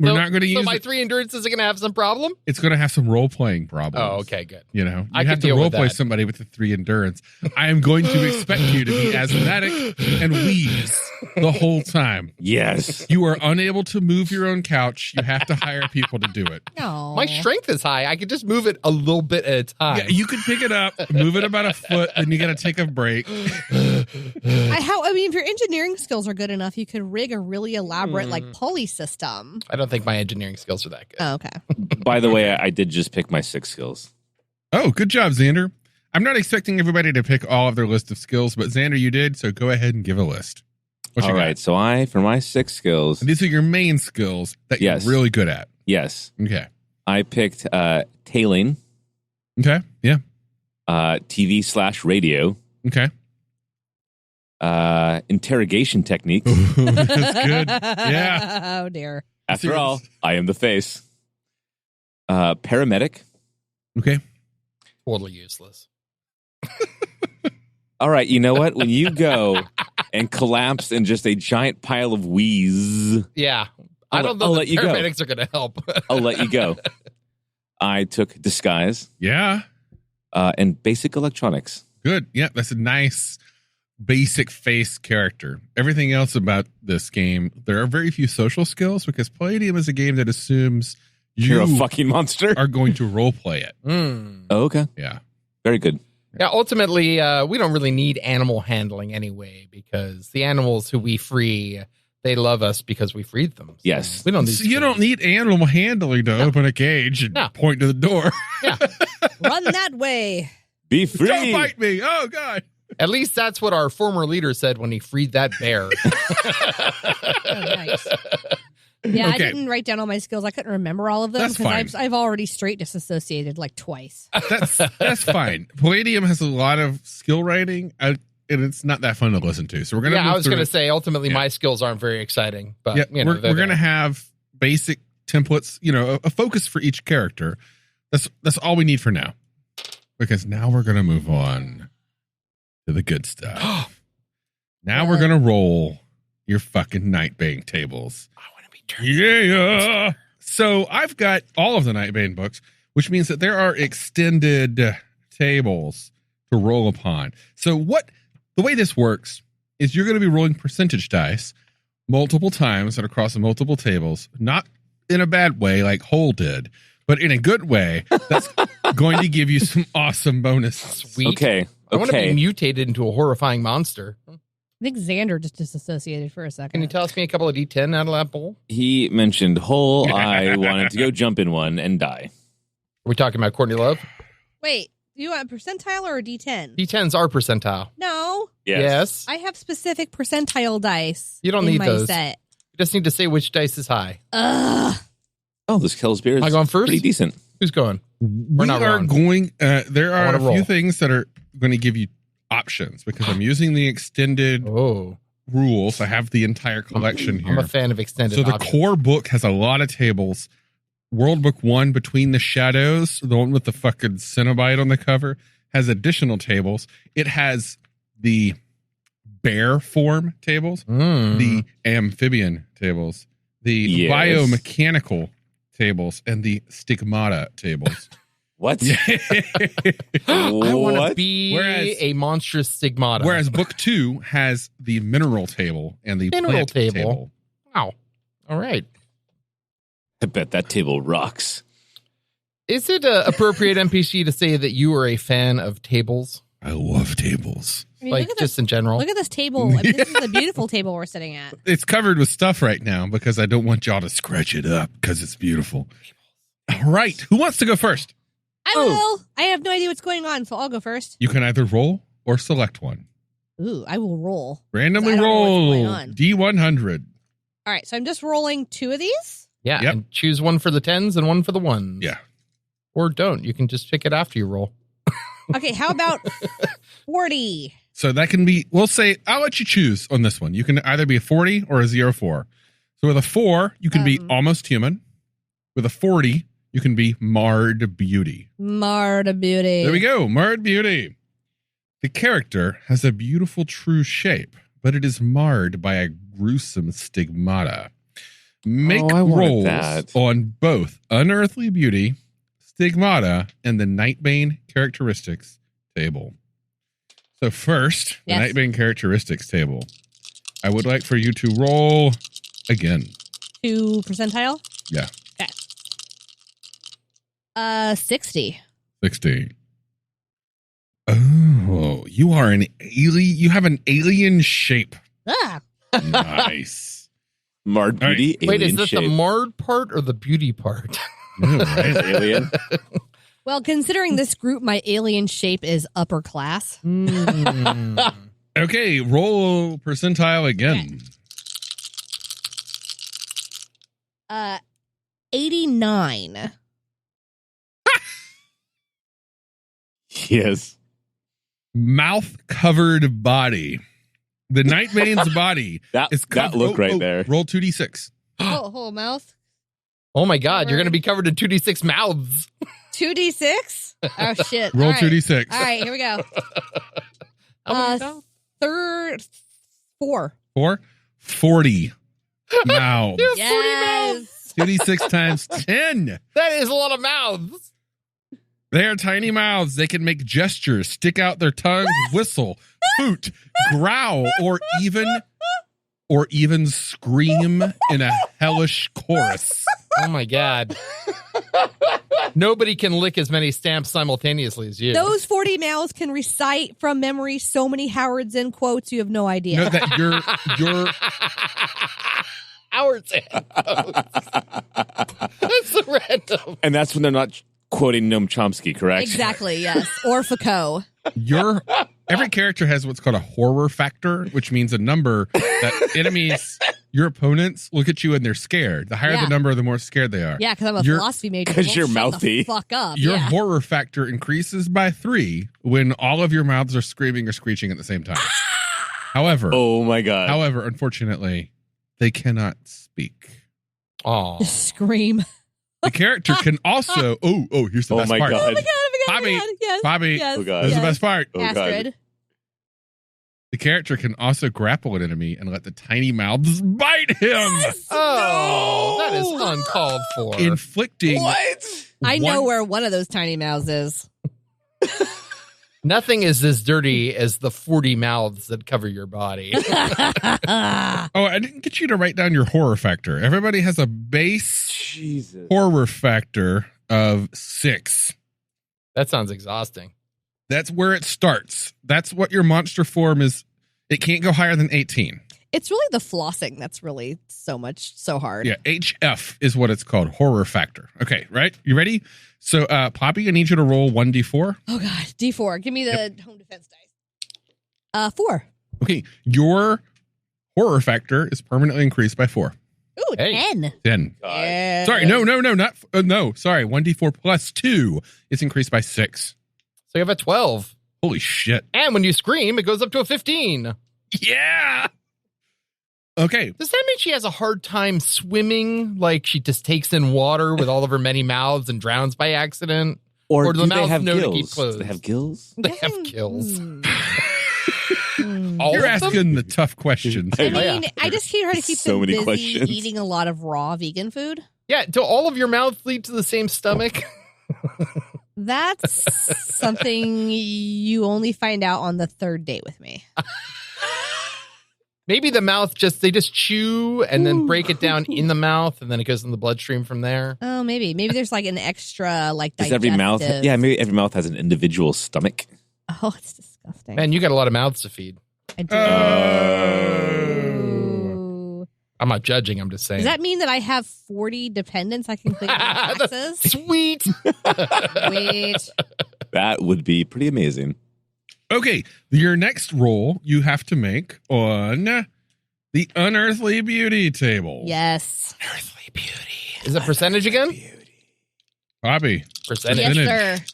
We're not going to use So my it. 3 endurance is going to have some problem? It's going to have some role-playing problems. Oh, okay, good. You know, I you can have to deal with role-play that. somebody with the 3 endurance. I am going to expect you to be asthmatic and wheeze the whole time. Yes. You are unable to move your own couch. You have to hire people to do it. No. My strength is high. I could just move it a little bit at a time. Yeah, you can pick it up, move it about a foot, then you got to take a break. I mean, if your engineering skills are good enough, you could rig a really elaborate like pulley system. I don't think my engineering skills are that good. Oh, okay. By the way, I did just pick my 6 skills. Oh, good job, Xander. I'm not expecting everybody to pick all of their list of skills, but Xander, you did, so go ahead and give a list. What you All got? right. So for my 6 skills, And these are your main skills that Yes. you're really good at. yes, Okay. I picked tailing, Okay. Yeah. TV/radio, Okay. interrogation techniques. That's good. Yeah. Oh dear. After all, I am the face. Paramedic. Okay. Totally useless. All right, you know what? When you go and collapse in just a giant pile of wheeze, Yeah. I I'll don't know let that you go. paramedics are going to help. I'll let you go. I took disguise Yeah. and basic electronics. Good. Yeah. That's a nice basic face character. Everything else about this game, there are very few social skills because Palladium is a game that assumes You're a you fucking monster. are going to role play it. Oh, okay. Yeah. Very good. Yeah, ultimately, we don't really need animal handling anyway because the animals who we free, they love us because we freed them. So Yes. we don't need. So you don't need animal handling to open a cage and No. point to the door. Run that way. Be free. Don't bite me. Oh, God. At least that's what our former leader said when he freed that bear. Oh, nice. Yeah, I Okay. didn't write down all my skills. I couldn't remember all of them That's fine. because I've already straight disassociated like twice. That's fine. Palladium has a lot of skill writing, and it's not that fun to listen to. So we're gonna. Yeah, move I was through going to it. say ultimately Yeah. my skills aren't very exciting, but Yeah, you know, we're gonna have basic templates. You know, a focus for each character. That's all we need for now, because now we're gonna move on to the good stuff. Now we're gonna roll your fucking Nightbane tables. I want to be turned. Yeah. So I've got all of the Nightbane books, which means that there are extended tables to roll upon. So the way this works is you're going to be rolling percentage dice multiple times and across multiple tables, not in a bad way like Hole did, but in a good way that's going to give you some awesome bonuses. Sweet. Okay. I want to be Okay. mutated into a horrifying monster. I think Xander just disassociated for a second. Can you toss me a couple of D10 out of that bowl? He mentioned hole. I wanted to go jump in one and die. Are we talking about Courtney Love? Wait, do you want a percentile or a D10? D10s are percentile. No. Yes. I have specific percentile dice. You don't in need my those. Set. You just need to say which dice is high. Ugh. Oh, this Kel's beer is Am I going first? pretty decent. Who's going? We not are rolling. going. There I are wanna a few roll. things that are going to give you options because I'm using the extended Oh, rules. I have the entire collection here. I'm a fan of extended So the options. core book has a lot of tables. World Book 1, Between the Shadows, the one with the fucking Cenobite on the cover, has additional tables. It has the bear form tables, the amphibian tables, the Yes. biomechanical tables, and the stigmata tables. What? I want to What? be Whereas- a monstrous stigmata. Whereas Book 2 has the mineral table and the Mineral plant table. table. Wow. All right. I bet that table rocks. Is it appropriate, NPC, to say that you are a fan of tables? I love tables. I mean, Like, look at just in general? Look at this table. I mean, this is a beautiful table we're sitting at. It's covered with stuff right now because I don't want y'all to scratch it up because it's beautiful. All right. Who wants to go first? I will. I have no idea what's going on, so I'll go first. You can either roll or select one. Ooh, I will roll. Randomly I don't know what's roll going on. D100. All right, so I'm just rolling 2 of these. Yeah, Yep. and choose one for the 10s and one for the 1s. Yeah. Or don't. You can just pick it after you roll. Okay, how about 40? So that can be, we'll say, I'll let you choose on this one. You can either be a 40 or a 04. So with a 4, you can be almost human. With a 40, you can be marred beauty. Marta Beauty. There we go. Marred beauty. The character has a beautiful true shape, but it is marred by a gruesome stigmata. Make I wanted rolls that. on both unearthly beauty, stigmata, and the Nightbane characteristics table. So first, the Yes. Nightbane characteristics table. I would like for you to roll again. 2 percentile? Yeah. Okay. 60. 60. Oh, you are an alien. You have an alien shape. Ah, Nice. Marred All right. beauty, Wait, alien is that shape. the marred part or the beauty part? Ooh, right? Alien? well, considering this group, my alien shape is upper class. Okay, roll percentile again. 89. Yes. Mouth covered body. The Nightbane's body That, is that covered. look right there. Roll 2d6. Whole mouth. Oh my God, you're going to be covered in 2d6 mouths. 2d6? Oh, shit. Roll All right. 2d6. All right, here we go. How many mouths? Third, 4. 4? 40 mouths. Yes. 2d6 times 10. That is a lot of mouths. They are tiny mouths. They can make gestures, stick out their tongues, whistle, hoot, growl, or even scream in a hellish chorus. Oh my God. Nobody can lick as many stamps simultaneously as you. Those 40 mouths can recite from memory so many Howard Zinn quotes, you have no idea. Know that you're Howard Zinn. That's so random. And that's when they're not quoting Noam Chomsky, correct? Exactly, yes. Or Foucault. every character has what's called a horror factor, which means a number that enemies, your opponents, look at you and they're scared. The higher Yeah. the number, the more scared they are. Yeah, because I'm a You're- philosophy major. 'cause Won't you're shut mouthy. The fuck up. Your yeah. horror factor increases by 3 when all of your mouths are screaming or screeching at the same time. However, Oh my God. unfortunately, they cannot speak. Oh. Scream. The character can also. Here's the Oh best my part. God. Oh my god, Bobby, yes. Bobby, Yes. Oh God. This is the yes. best part. Oh, God. Astrid. The character can also grapple an enemy and let the tiny mouths bite him, Oh, that is uncalled for. inflicting. What? I know one- where one of those tiny mouths is. Nothing is as dirty as the 40 mouths that cover your body. Oh, I didn't get you to write down your horror factor. Everybody has a base Jesus. horror factor of 6. That sounds exhausting. That's where it starts. That's what your monster form is It can't go higher than 18. It's really the flossing that's really so hard. Yeah, HF is what it's called, horror factor. Okay, right? You ready? So, Poppy, I need you to roll 1d4. Oh, God. D4. Give me the home defense dice. 4. Okay, your horror factor is permanently increased by 4. Ooh, Hey. 10. 10. Yeah. Sorry, no, not, no, sorry, 1d4 plus 2 is increased by 6. So you have a 12. Holy shit. And when you scream, it goes up to a 15. Yeah! Okay, Does that mean she has a hard time swimming? Like she just takes in water with all of her many mouths and drowns by accident? Or do the do they mouths have know to gills? keep closed? Do they have gills? They have kills. Mm. All you're of them? asking the tough questions. I Oh, mean, I just try to keep So them many busy questions. eating a lot of raw vegan food. Yeah, do all of your mouths lead to the same stomach? That's something you only find out on the third date with me. Maybe the mouth they just chew and then break it down in the mouth and then it goes in the bloodstream from there. Oh, maybe there's like an extra like Does every mouth? digestive- Yeah, maybe every mouth has an individual stomach. Oh, it's disgusting. Man, you got a lot of mouths to feed. I do. Oh. I'm not judging, I'm just saying. Does that mean that I have 40 dependents I can clear my taxes? Sweet. Wait. That would be pretty amazing. Okay, your next roll you have to make on the unearthly beauty table. Yes. Earthly beauty. Is it percentage again? Poppy. Percentage. Yes, Percentage. sir.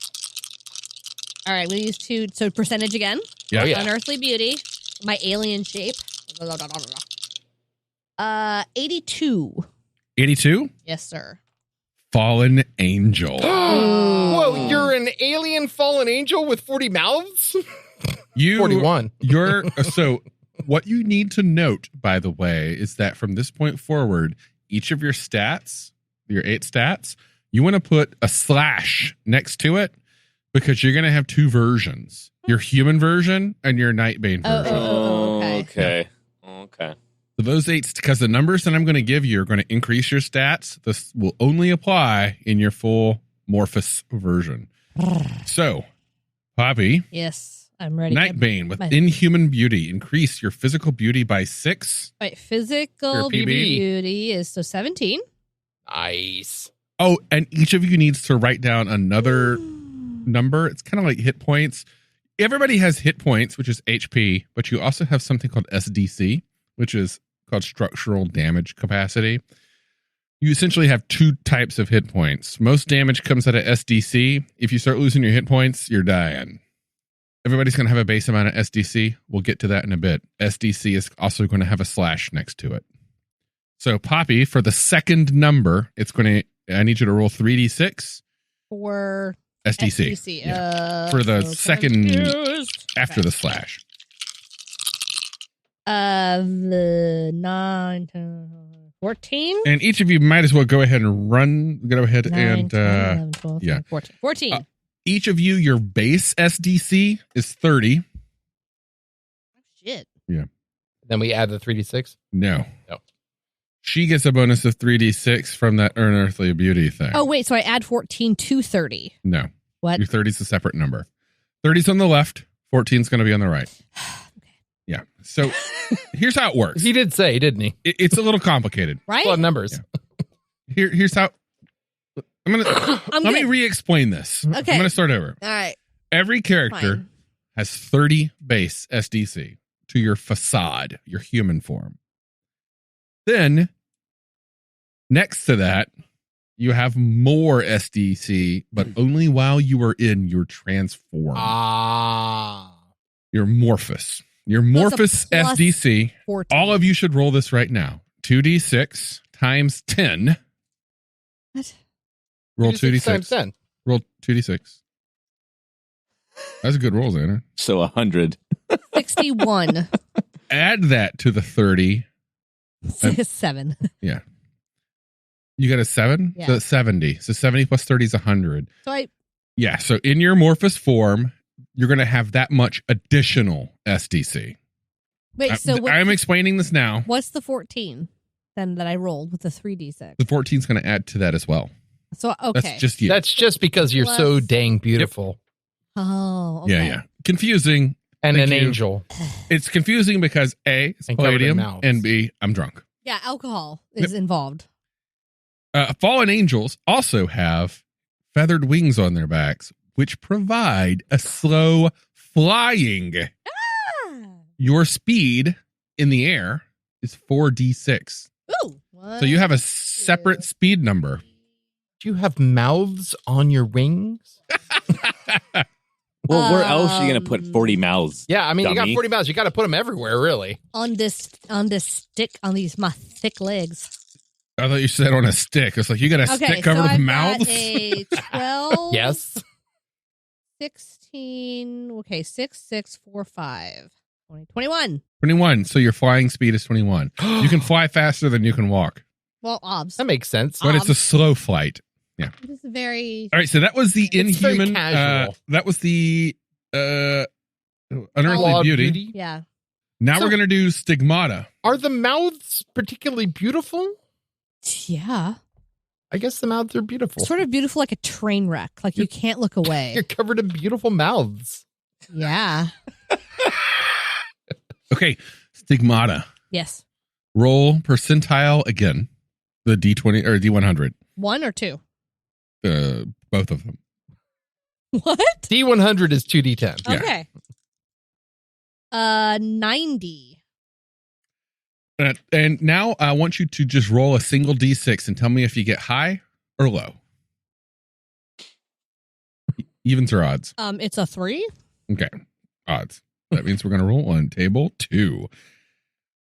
All right, we'll use 2. So percentage again. Yeah. Oh, yeah. Unearthly beauty. My alien shape. 82. 82. Yes, sir. Fallen angel. Whoa, you're an alien fallen angel with 40 mouths? You 41. So what you need to note, by the way, is that from this point forward, each of your stats, your 8 stats, you want to put a slash next to it because you're going to have 2 versions. Your human version and your Nightbane version. Okay. Okay. So those 8, because the numbers that I'm going to give you are going to increase your stats. This will only apply in your full Morphous version. So, Poppy, Yes, I'm ready. Nightbane with My- inhuman beauty. Increase your physical beauty by 6. All right, physical Your PB. beauty is 17. Nice. Oh, and each of you needs to write down another number. It's kind of like hit points. Everybody has hit points, which is HP, but you also have something called SDC, which is called structural damage capacity. You essentially have 2 types of hit points. Most damage comes out of SDC. If you start losing your hit points, you're dying. Everybody's going to have a base amount of SDC. We'll get to that in a bit. SDC is also going to have a slash next to it. So, Poppy, for the second number, I need you to roll 3d6 For SDC. SDC. Yeah. For the so second confused. after Okay. the slash. The 9, 10, 14. And each of you might as well go ahead and Go ahead 9, and 10, 11, 12, yeah. 14. 14. each of you, your base SDC is 30. Shit. Then we add the 3d6. No. No. She gets a bonus of 3d6 from that unearthly beauty thing. Oh, wait. So I add 14 to 30. No. What? Your 30 is a separate number. 30's on the left. 14's going to be on the right. Yeah. So here's how it works. He did say, didn't he? It's a little complicated. Right? A lot of numbers. Here's how. Let me re-explain this. Okay. I'm going to start over. All right. Every character Fine. has 30 base SDC to your facade, your human form. Then, next to that, you have more SDC, but only while you are in your transform. Your Morphous. Your So it's a Morphous plus SDC. 14. All of you should roll this right now. 2d6 times 10. What? Roll 2d6 2d6. times 10. Roll 2d6. That's a good roll, Xander. So 100. 61. Add that to the 30. 7. You got a 7? Yeah. So that's 70. So 70 plus 30 is 100. So I. Yeah. So in your Morphous form, you're going to have that much additional SDC. Wait, so I'm explaining this now. what's the 14 then that I rolled with the 3d6? The 14 is going to add to that as well. So, okay. That's just you. That's just because you're so Plus- dang beautiful. Oh, okay. Yeah. Confusing. And Thank an you. angel. It's confusing because A, it's And covered in Palladium, mouths. and B, I'm drunk. Yeah, alcohol is involved. Fallen angels also have feathered wings on their backs, which provide a slow flying. Your speed in the air is 4d6. Ooh. So you have a separate speed number. Do you have mouths on your wings? Well, where else are you going to put 40 mouths? Yeah, I mean, you got Dummy. 40 mouths. You got to put them everywhere, really. on this stick on these my thick legs. I thought you said on a stick. It's like you got a Okay, stick covered so with I've mouths. got a 12. Yes. 16. Okay, 6, 6, 4, 5. 20, 21. 21. So your flying speed is 21. You can fly faster than you can walk, Well, obs. That makes sense. but it's a slow flight. It is very. All right, so that was the It's very inhuman. casual. That was the unearthly Flawed beauty. Yeah. Now So- we're gonna do stigmata. Are the mouths particularly beautiful? Yeah. I guess the mouths are beautiful. Sort of beautiful, like a train wreck. Like you can't look away. You're covered in beautiful mouths. Yeah. Okay, stigmata. Yes. Roll percentile again. The D20 or D100. 1 or 2? Both of them. What? D100 is 2D10. Yeah. Okay. 90. And now I want you to just roll a single D6 and tell me if you get high or low. Evens or odds? It's a 3. Okay, odds. That means we're going to roll on table 2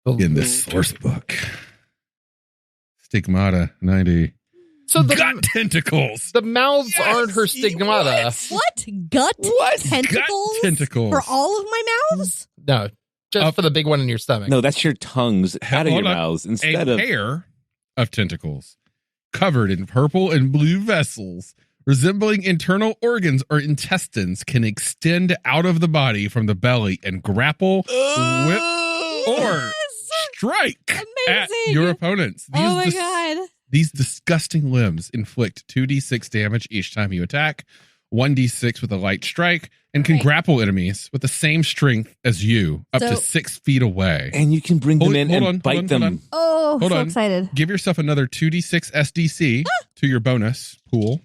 in the source book. Stigmata 90. So Gut tentacles. the mouths aren't her stigmata. What? Gut What? tentacles? Gut tentacles. For all of my mouths? No, just for the big one in your stomach. No, that's your tongues out of your Hold on. mouths A instead of. pair of tentacles covered in purple and blue vessels resembling internal organs or intestines can extend out of the body from the belly and grapple, whip, or strike at Amazing. your opponents. Oh my god. These disgusting limbs inflict 2d6 damage each time you attack, 1d6 with a light strike, and can Right. grapple enemies with the same strength as you, up to So- 6 feet away. And you can bring them Hold- in hold and on, bite hold them. on. Oh, Hold so on. excited. Give yourself another 2d6 SDC to your bonus pool,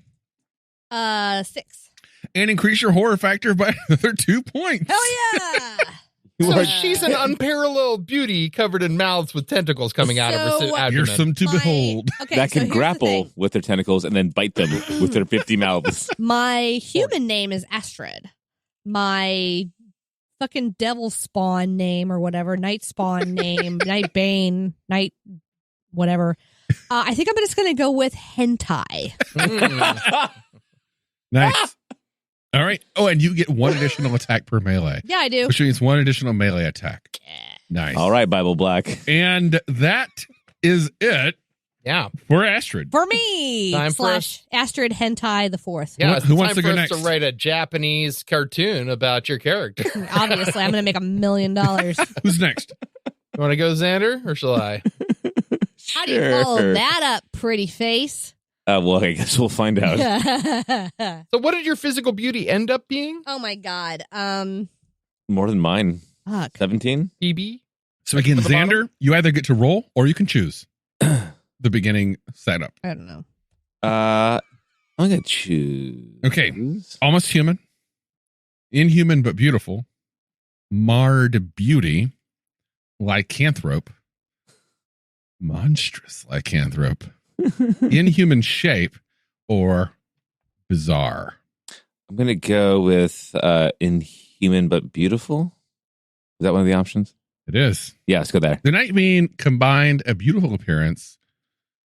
6. and increase your horror factor by another 2 points. Hell yeah. You So are- she's an unparalleled beauty covered in mouths with tentacles coming out of her So- abdomen. Fearsome to behold. Okay, that so can here's the grapple thing. with their tentacles and then bite them with their 50 mouths. My human name is Astrid. My fucking devil spawn name or whatever, night spawn name, Nightbane, night whatever. I think I'm just going to go with hentai. Nice. All right. Oh, and you get 1 additional attack per melee, Yeah, I do. which means 1 additional melee attack. Nice. All right, Bible Black. And that is it Yeah. for Astrid. For me, Time for slash Astrid hentai the 4th. Yeah, Who it's wants time to for go us to next? write a Japanese cartoon about your character. Obviously, I'm going to make $1 million. Who's next? You want to go, Xander, or shall I? How do you follow that up, pretty face? Well, I guess we'll find out. Oh So, what did your physical beauty end up being? my god. More than mine. Fuck. 17? PB? So again, For the Xander, you either get to roll or you can choose the beginning setup. I don't know. I'm going to choose. Okay. Almost human, inhuman but beautiful, marred beauty, lycanthrope, monstrous lycanthrope, inhuman shape, or bizarre. I'm going to go with inhuman but beautiful. Is that one of the options? It is. Yeah, let's go there. The Nightbane combined a beautiful appearance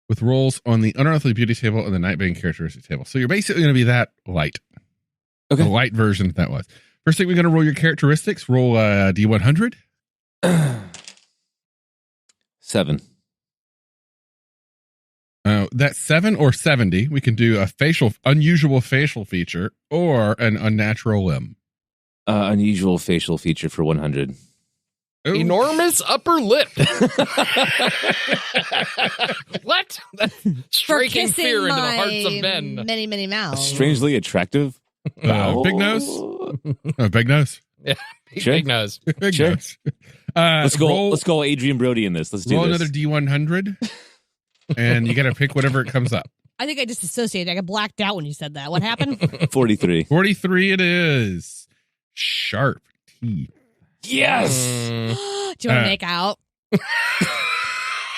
with rolls on the unearthly beauty table and the Nightbane characteristic table. So you're basically going to be that light. Okay. The light version that was. First thing we're going to roll your characteristics. Roll D100. 7. That's 7 or 70. We can do a unusual facial feature or an unnatural limb. Unusual facial feature for 100. Ooh. Enormous upper lip. What? That's For striking kissing fear into the my hearts of men. Many, many mouths. Strangely attractive. Big nose. Oh, big nose. Sure. Big nose. Big Sure. nose. Let's go. Roll, Let's go, Adrian Brody in this. Let's do roll this. another D100, and you got to pick whatever it comes up. I think I just associated. I got blacked out when you said that. What happened? 43. 43 it is. Sharp teeth. Yes. Do you want to make out?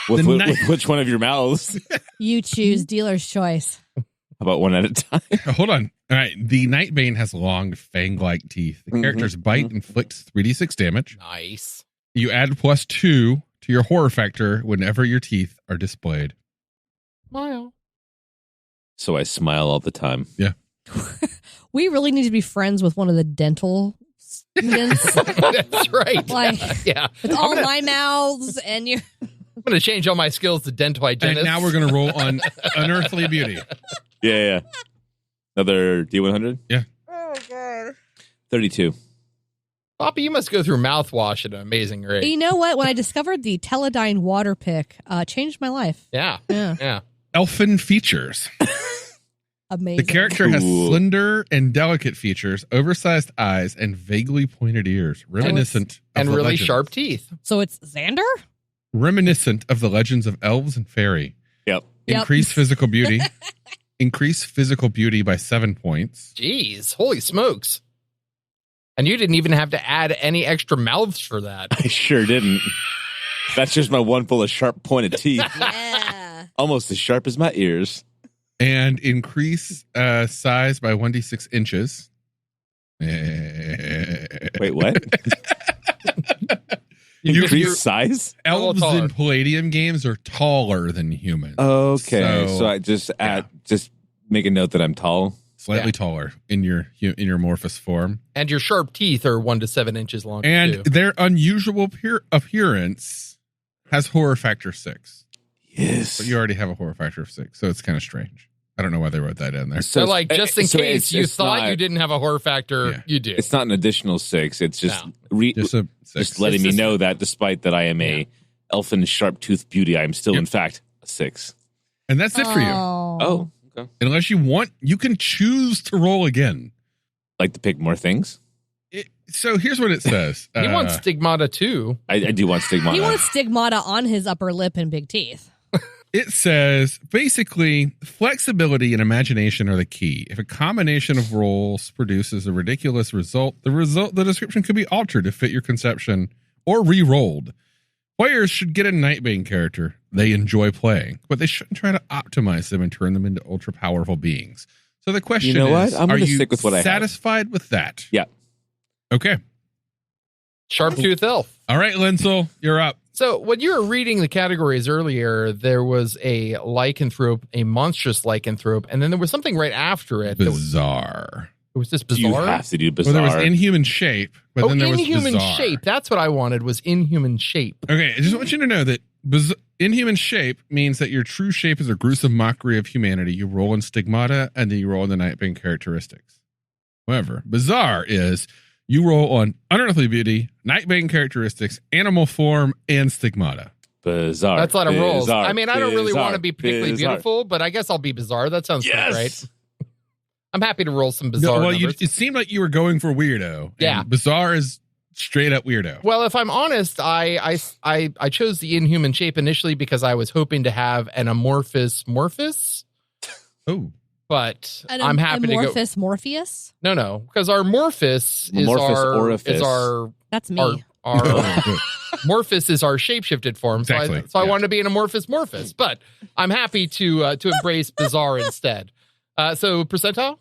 With, The with, night- with which one of your mouths? You choose dealer's choice. How about one at a time? Hold on. All right. The Nightbane has long fang-like teeth. The character's bite inflicts 3d6 damage. Nice. You add +2 to your horror factor whenever your teeth are displayed. Smile. So I smile all the time. We really need to be friends with one of the dental students. That's right. Like, yeah. It's all my mouths and you. I'm going to change all my skills to dental hygienist. And now we're going to roll on Unearthly Beauty. Yeah. Another D100? Oh, God. 32. Poppy, you must go through mouthwash at an amazing rate. You know what? When I discovered the Teledyne water pick, changed my life. Yeah. Yeah. Yeah. Elfin features. Amazing. The character has Cool. slender and delicate features, oversized eyes, and vaguely pointed ears, reminiscent And of the really legends. sharp teeth. So it's Xander? Reminiscent of the legends of elves and fairy. Yep. Yep. Increase physical beauty. Increase physical beauty by 7 points. Jeez. Holy smokes. And you didn't even have to add any extra mouths for that. I sure didn't. That's just my one full of sharp pointed teeth. Yeah. Almost as sharp as my ears. And increase size by 1d6 inches. Wait, what? You- size? Elves taller. in Palladium games are taller than humans. Okay. So- So I just just make a note that I'm tall. Slightly Yeah. taller in your amorphous form. And your sharp teeth are 1 to 7 inches long. And too. their unusual appearance has horror factor 6. Yes. But you already have a horror factor of 6, so it's kind of strange. I don't know why they wrote that in there. So, like, just in so case it's- you it's thought not- you didn't have a horror factor, Yeah. you do. It's not an additional 6. It's just No. Just a 6. just letting It's me just- know that despite that I am a elfin sharp tooth beauty, I am still Yep. in fact a 6. And that's it for you. Oh, okay. Unless you want, you can choose to roll again. Like to pick more things. So here's what it says. He wants stigmata too. I do want stigmata. He wants stigmata on his upper lip and big teeth. It says basically flexibility and imagination are the key. If a combination of roles produces a ridiculous result, the description could be altered to fit your conception or re-rolled. Players should get a Nightbane character they enjoy playing, but they shouldn't try to optimize them and turn them into ultra powerful beings. So the question You know what? is, I'm are gonna you stick with what I have. satisfied with that? Yeah. Okay. Sharp tooth elf. All right, Linsel, you're up. So when you were reading the categories earlier, there was a lycanthrope, a monstrous lycanthrope, and then there was something right after it. Bizarre. It was just You bizarre. have to do Well, bizarre. there was inhuman shape, but then there was inhuman bizarre. shape. That's what I wanted, was inhuman shape. Okay, I just want you to know that inhuman shape means that your true shape is a gruesome mockery of humanity. You roll in stigmata, and then you roll in the Nightbane characteristics. However, bizarre is you roll on unearthly beauty, Nightbane characteristics, animal form, and stigmata. bizarre. That's a lot of rolls. Bizarre, I mean, I don't really bizarre, want to be particularly bizarre. beautiful, but I guess I'll be bizarre. That sounds pretty Yes. great. I'm happy to roll some No, bizarre well, numbers. it seemed like you were going for weirdo. and Yeah. bizarre is straight up weirdo. Well, if I'm honest, I chose the inhuman shape initially because I was hoping to have an amorphous Morphous, Oh, but An I'm happy to go. amorphous Morpheus? No, because our Morphous is Amorphous our orifice. That's me. our Morphous is our shapeshifted form. Exactly, So I yeah. wanted to be an amorphous Morphous, but I'm happy to embrace bizarre instead. So percentile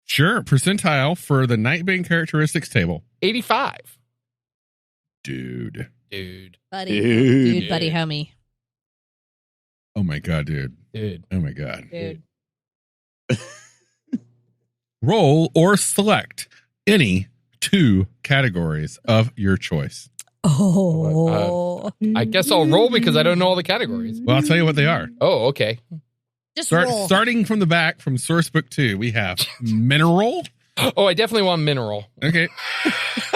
sure. Percentile for the Nightbane characteristics table. 85. Dude. Dude. Buddy. Dude. Dude, buddy, homie. Oh my God, dude. Dude. Oh my God. Dude. Roll or select any 2 categories of your choice. Oh. I guess I'll roll because I don't know all the categories. Well, I'll tell you what they are. Oh, okay. Just roll. Starting from the back from Sourcebook 2, we have mineral, Oh, I definitely want mineral. okay,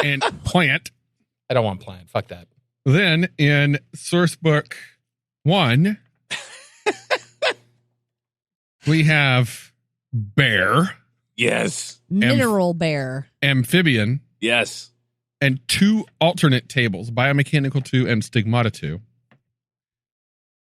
and plant. I don't want plant. Fuck that. Then in Sourcebook 1, we have bear, Yes. Mineral bear. amphibian, Yes. and 2 alternate tables, biomechanical 2 and stigmata 2.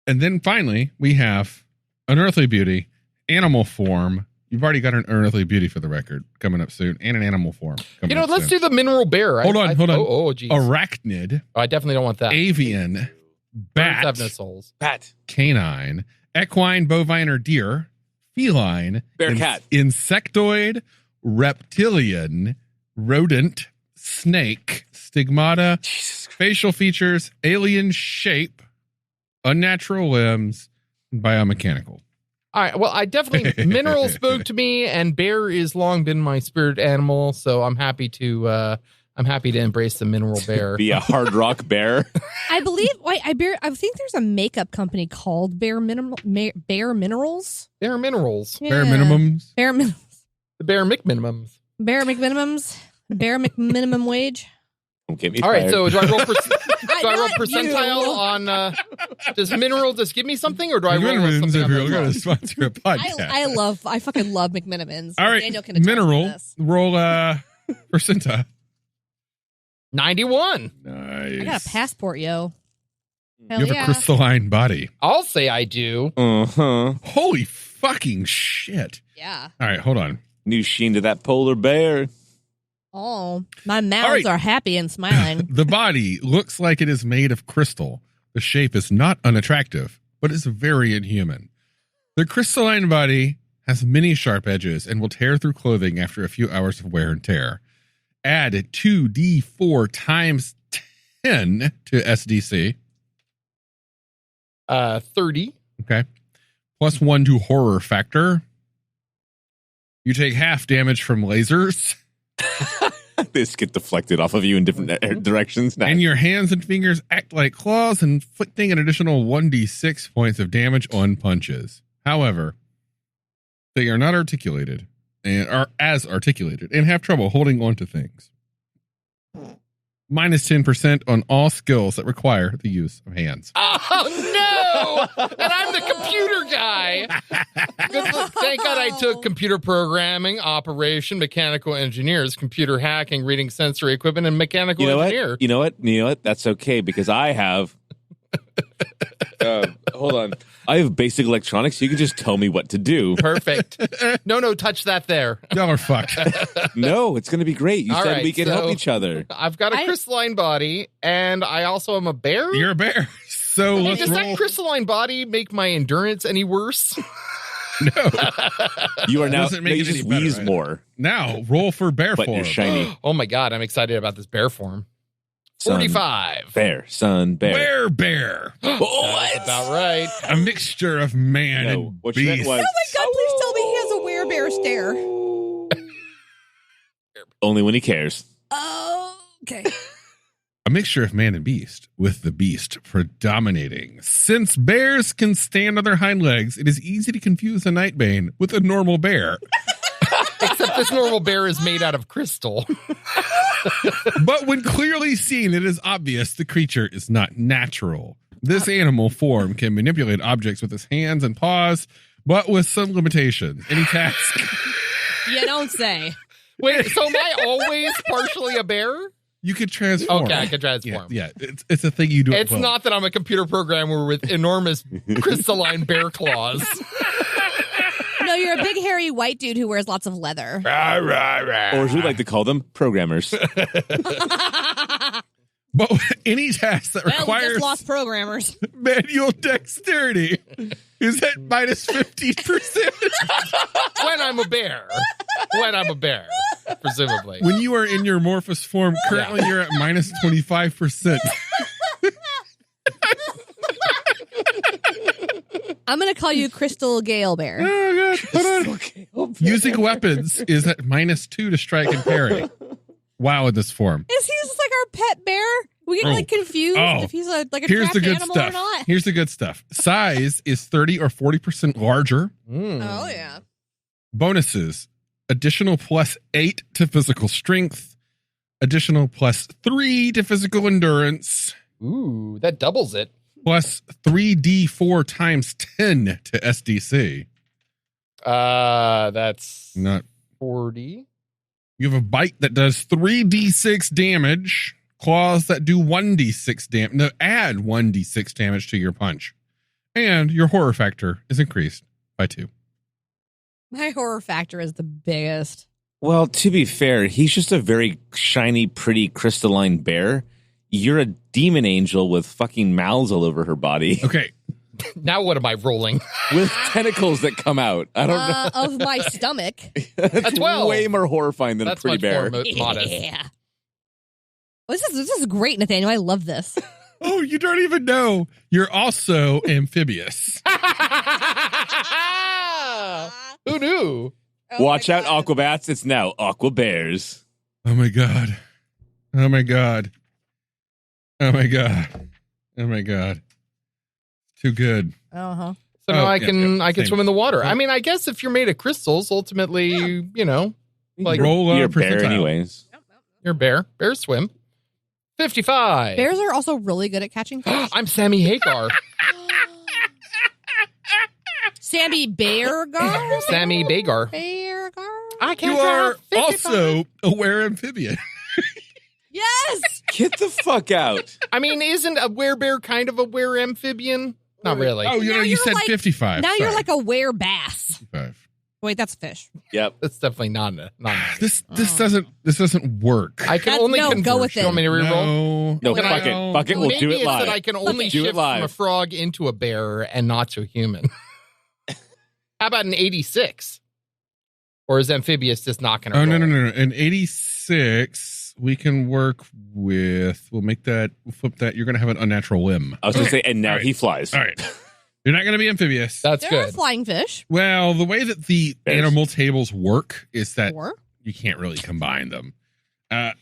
And then finally, we have an earthly beauty, animal form. You've already got an earthly beauty for the record coming up soon, and an animal form coming up let's soon. do the mineral bear. Hold on. Oh, geez. Arachnid, I definitely don't want that. avian, bat, Birds have no souls. Pat. canine, equine, bovine, or deer, feline, Bear cat. insectoid, reptilian, rodent, snake, stigmata, facial features, alien shape, unnatural limbs, and biomechanical. All right. Well, I definitely mineral spoke to me, and bear is long been my spirit animal, so I'm happy to embrace the mineral bear. Be a hard rock bear. I believe. Wait, I think there's a makeup company called Bear Minerals. Bear minerals. Bare minimums. Bear Minerals. The bear McMinimums. Bear McMinimums. Bear McMinimum wage. Don't get me All right. fired. So do I roll? Do I roll Not percentile you. on? Does mineral just give me something, or do I roll Minimums something? if on you're the going draw? to sponsor a podcast. I fucking love McMinimums. All right, Daniel can attest to mineral, this. roll percentile. 91. Nice. I got a passport, yo. Hell You have yeah. a crystalline body. I'll say I do. Uh-huh. Holy fucking shit. Yeah. All right, hold on. New sheen to that polar bear. Oh, my mouths right. are happy and smiling. The body looks like it is made of crystal. The shape is not unattractive, but is very inhuman. The crystalline body has many sharp edges and will tear through clothing after a few hours of wear and tear. Add 2d4 times 10 to SDC. 30. Okay. Plus 1 to horror factor. You take half damage from lasers. This get deflected off of you in different directions now. And your hands and fingers act like claws, inflicting an additional 1d6 points of damage on punches. However, they are not articulated and are as articulated and have trouble holding on to things. Minus 10% on all skills that require the use of hands. Oh, no! And I'm the computer guy. Thank God I took computer programming, operation, mechanical engineers, computer hacking, reading sensory equipment, and mechanical engineer. You know what? That's okay because I have. Hold on. I have basic electronics. You can just tell me what to do. Perfect. No, touch that there. Y'all are fucked. No, it's going to be great. You All said right, we can so- help each other. I've got a crystalline body, and I also am a bear. You're a bear. So And let's does roll. that crystalline body make my endurance any worse? No. You are now. Doesn't make you it just any better, wheeze right? more, Now, roll for bear but form. you're shiny. Oh my God, I'm excited about this bear form. Son, 45. bear, son, bear. Bear. That's about right. A mixture of man No, and what you meant beast. was God, please tell me he has a werebear stare. only when he cares. Oh, okay. A mixture of man and beast, with the beast predominating. Since bears can stand on their hind legs, it is easy to confuse a Nightbane with a normal bear. Except this normal bear is made out of crystal. But when clearly seen, it is obvious the creature is not natural. This animal form can manipulate objects with its hands and paws, but with some limitations. Any task. You don't say. Wait, so am I always partially a bear? You could transform. Okay, I can transform. Yeah, it's a thing you do. It's not that I'm a computer programmer with enormous crystalline bear claws. No, you're a big hairy white dude who wears lots of leather. Or as we like to call them, programmers. But any task that Well, we requires just lost programmers. manual dexterity is at minus 15%. When I'm a bear. Presumably. When you are in your Morphous form, currently you're at minus 25%. I'm going to call you Crystal Gale Bear. Oh, God. Hold on. Using weapons is at minus 2 to strike and parry. Wow, in this form. Is he just like our pet bear? We get like confused if he's like a Here's trapped the good animal stuff. or not. Here's the good stuff. Size is 30 or 40% larger. Oh, yeah. Bonuses. Additional plus 8 to physical strength. Additional plus 3 to physical endurance. Ooh, that doubles it. Plus 3d4 times 10 to SDC. That's Not 40. You have a bite that does 3d6 damage, claws that do 1d6 damage. No, add 1d6 damage to your punch. And your horror factor is increased by 2. My horror factor is the biggest. Well, to be fair, he's just a very shiny, pretty, crystalline bear. You're a demon angel with fucking mouths all over her body. Okay. Now what am I rolling? With tentacles that come out. I don't know. Of my stomach. That's 12. way more horrifying than That's a pretty bear. much more modest. Yeah. Well, this is great, Nathaniel. I love this. Oh, you don't even know. You're also amphibious. Who knew? Oh Watch my out, God. Aquabats. It's now Aqua Bears. Oh my God. Oh my God. Oh my God. Oh my God. Too good. Uh-huh. So now I can same. swim in the water. Yeah. I mean, I guess if you're made of crystals, ultimately, you know, like Roll You're a bear percentile. anyways. you're a bear. Bears swim. 55. Bears are also really good at catching fish. I'm Sammy Hagar. Sammy Beargar? Sammy Bagar. Beargar? I can't You are draw 55. also a were-amphibian. Yes! Get the fuck out. I mean, isn't a werebear kind of a were-amphibian? Not really. Oh, you Now know, you you're said like- 55. Now you're Sorry. like a werebass. 55. Wait, that's fish. Yep. That's definitely not. This doesn't work. I can That- only no, convert. go with You it. want me to reroll? No, Can I- fuck it. Fuck it. We'll Maybe do it it's live. that I can only Do it shift live. from a frog into a bear and not to a human. How about an 86? Or is amphibious just not going to Oh, roll? no. An 86, we can work with, we'll flip that. You're going to have an unnatural limb. I was going to say, and now All right. he flies. All right. You're not going to be amphibious. That's There are good. flying fish. Well, the way that the Bears. animal tables work is that Or you can't really combine them. A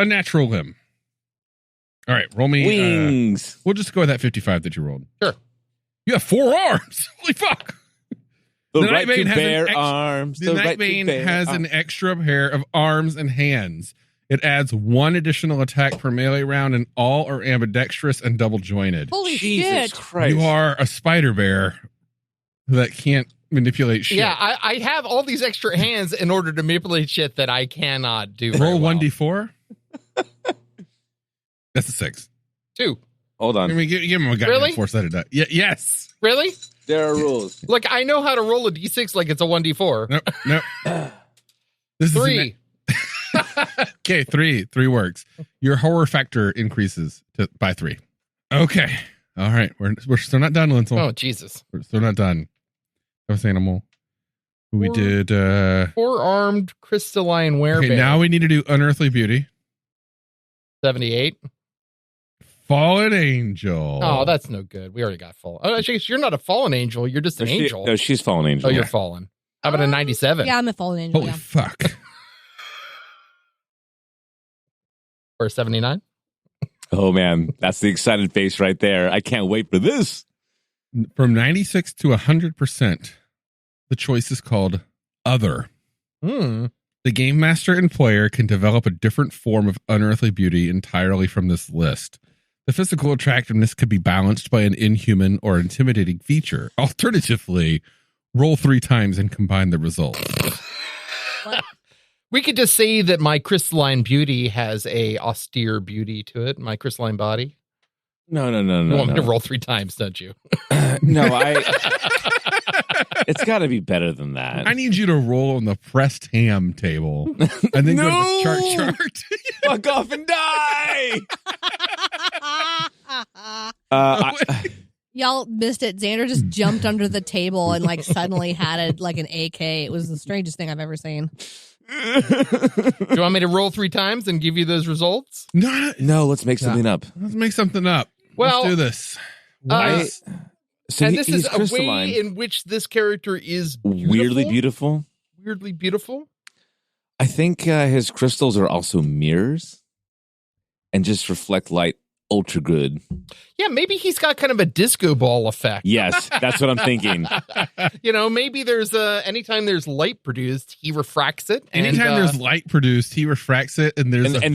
natural limb. All right, roll me. Wings. We'll just go with that 55 that you rolled. Sure. You have 4 arms. Holy fuck. The The right to Nightbane has an bear ex- arms. The right to Nightbane bear has an extra pair of arms and hands. It adds 1 additional attack per melee round, and all are ambidextrous and double jointed. holy Jesus shit. Christ. You are a spider bear that can't manipulate shit. Yeah, I have all these extra hands in order to manipulate shit that I cannot do. Roll very well. 1d4. That's a 6. 2. Hold I on. mean, give him a goddamn Really? 4-sided die. Yes. Really? There are rules. Look, I know how to roll a d6 like it's a 1d4. Nope. This 3. Okay, 3 works. Your horror factor increases by 3. Okay. All right. We're still not done, Lintel. Oh, Jesus. We're still not done. Ghost animal. We Four. did 4-armed crystalline werebear. okay, now we need to do Unearthly Beauty. 78. Fallen Angel. Oh, that's no good. We already got fallen. Oh, actually, you're not a fallen angel. You're just an angel. No, she's fallen angel. Oh, you're fallen. How about a 97? Yeah, I'm a fallen angel. Holy Yeah. fuck. Or a 79? Oh, man. That's the excited face right there. I can't wait for this. From 96 to 100%, the choice is called Other. Hmm. The game master and player can develop a different form of unearthly beauty entirely from this list. The physical attractiveness could be balanced by an inhuman or intimidating feature. Alternatively, roll 3 times and combine the results. We could just say that my crystalline beauty has a austere beauty to it. My crystalline body. No. You want me to roll 3 times, don't you? No, it's got to be better than that. I need you to roll on the pressed ham table and then go to the chart. Fuck off and die. Y'all missed it. Xander just jumped under the table and like suddenly had it like an AK. It was the strangest thing I've ever seen. Do you want me to roll 3 times and give you those results? No, let's make something up. Let's make something up. Well, let's do this. So and this he's is a crystalline. way in which this character is Weirdly beautiful. Weirdly beautiful. I think his crystals are also mirrors and just reflect light ultra good. Yeah, maybe he's got kind of a disco ball effect. Yes, that's what I'm thinking. You know, maybe there's anytime there's light produced, he refracts it. Anytime there's light produced, he refracts it, and there's and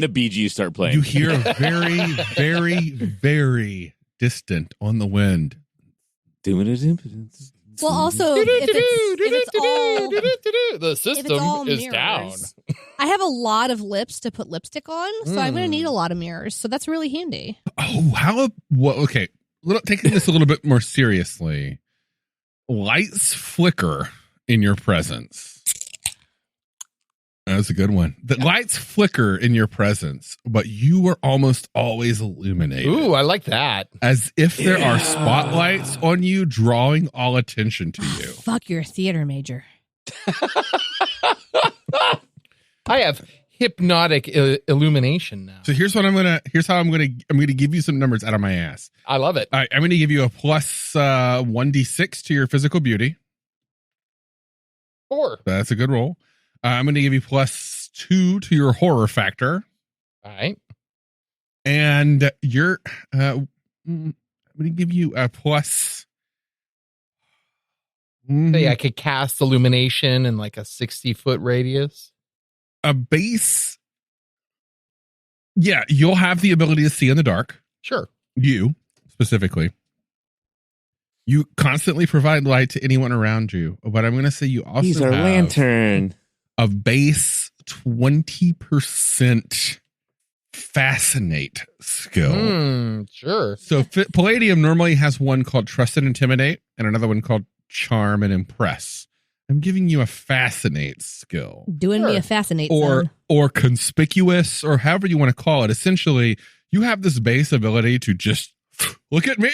the Bee Gees start playing. You hear a very, very, very distant on the wind. Well, also, if it's all the if system it's all is mirrors, down. I have a lot of lips to put lipstick on, so I'm going to need a lot of mirrors. So that's really handy. Oh, okay. Taking this a little bit more seriously. Lights flicker in your presence. That's a good one. The lights flicker in your presence, but you are almost always illuminated. Ooh, I like that. As if there are spotlights on you, drawing all attention to you. Fuck, you're a theater major. I have hypnotic illumination now. So here's how I'm gonna give you some numbers out of my ass. I love it. All right, I'm gonna give you a plus 1d6 to your physical beauty. 4. That's a good roll. I'm going to give you plus 2 to your horror factor. All right. And I'm going to give you a plus. Say I could cast illumination in like a 60-foot radius. A base. Yeah, you'll have the ability to see in the dark. Sure. You, specifically. You constantly provide light to anyone around you. But I'm going to say you also He's our have lantern. a base 20% fascinate skill. Sure. So Palladium normally has one called Trust and Intimidate and another one called Charm and Impress. I'm giving you a fascinate skill. Doing me a fascinate zone. Or conspicuous, or however you want to call it. Essentially, you have this base ability to just look at me.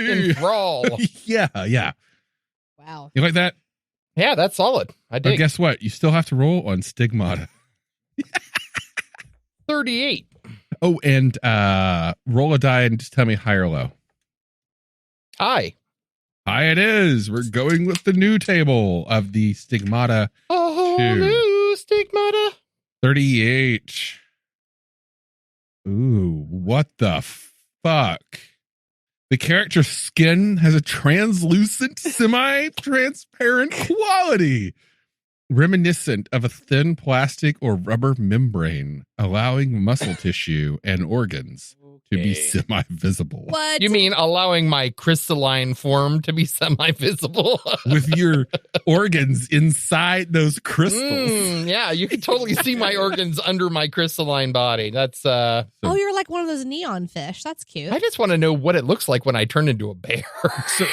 Enthrall. Yeah. Wow. You like that? Yeah, that's solid. I But dig. guess what? You still have to roll on Stigmata. 38. Oh, and roll a die and just tell me high or low. High. High it is. We're going with the new table of the Stigmata. Oh, Two. new stigmata. 38. Ooh, what the fuck? The character's skin has a translucent, semi-transparent quality, reminiscent of a thin plastic or rubber membrane, allowing muscle tissue and organs to be semi-visible. What? You mean allowing my crystalline form to be semi-visible? With your organs inside those crystals. Yeah, you can totally see my organs under my crystalline body. That's Oh, you're like one of those neon fish. That's cute. I just want to know what it looks like when I turn into a bear. So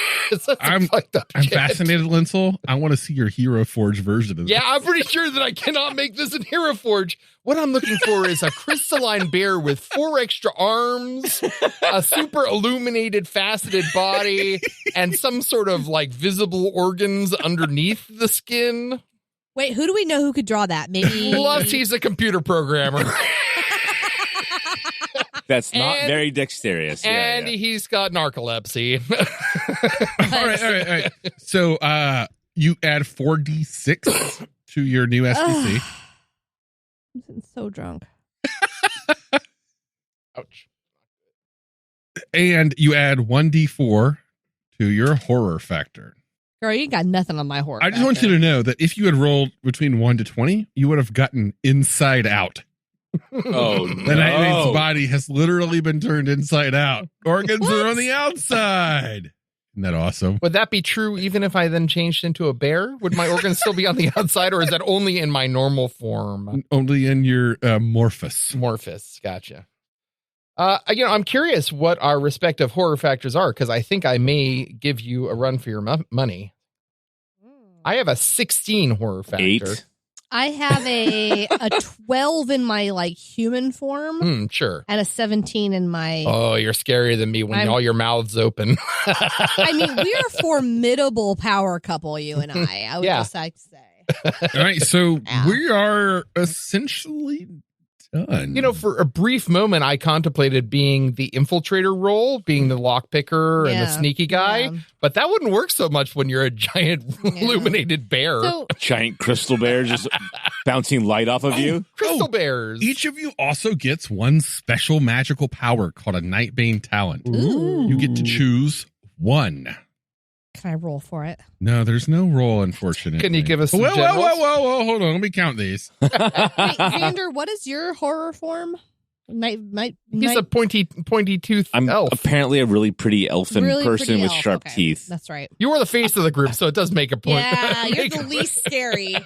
I'm fucked up. I'm shit. fascinated, Linsel. I want to see your Hero Forge version of this. Yeah, I'm pretty sure that I cannot make this in Hero Forge. What I'm looking for is a crystalline bear with 4 extra arms, a super illuminated, faceted body, and some sort of like visible organs underneath the skin. Wait, who do we know who could draw that? Maybe. Plus, he's a computer programmer. That's not very dexterous. And he's got narcolepsy. All right. So you add 4d6 to your new SBC. I'm so drunk. Ouch. And you add 1d4 to your horror factor. Girl, you got nothing on my horror. I just want you to know that if you had rolled between 1 to 20, you would have gotten inside out. Oh, no. The Nightbane's body has literally been turned inside out. Organs are on the outside. Isn't that awesome? Would that be true even if I then changed into a bear? Would my organs still be on the outside, or is that only in my normal form? Only in your Morphus. Morphus, gotcha. I'm curious what our respective horror factors are, because I think I may give you a run for your money. I have a 16 horror factor. 8. I have a 12 in my like human form. Sure. And a 17 in my. Oh, you're scarier than me when all your mouths open. I mean, we're a formidable power couple, you and I would just like to say. All right, so we are essentially done. You know, for a brief moment, I contemplated being the infiltrator role, being the lockpicker and the sneaky guy, but that wouldn't work so much when you're a giant illuminated bear. So, Giant crystal bear just bouncing light off of you. Crystal bears. Each of you also gets one special magical power called a Nightbane talent. Ooh. You get to choose one. Can I roll for it? No, there's no roll, unfortunately. Can you give us some Whoa, generals? hold on. Let me count these. Wait, Xander, what is your horror form? He's a pointy tooth I'm elf. apparently a really pretty elfin Really person pretty with elf. sharp Okay, teeth. That's right. You are the face of the group, so it does make a point. Yeah, you're the least scary.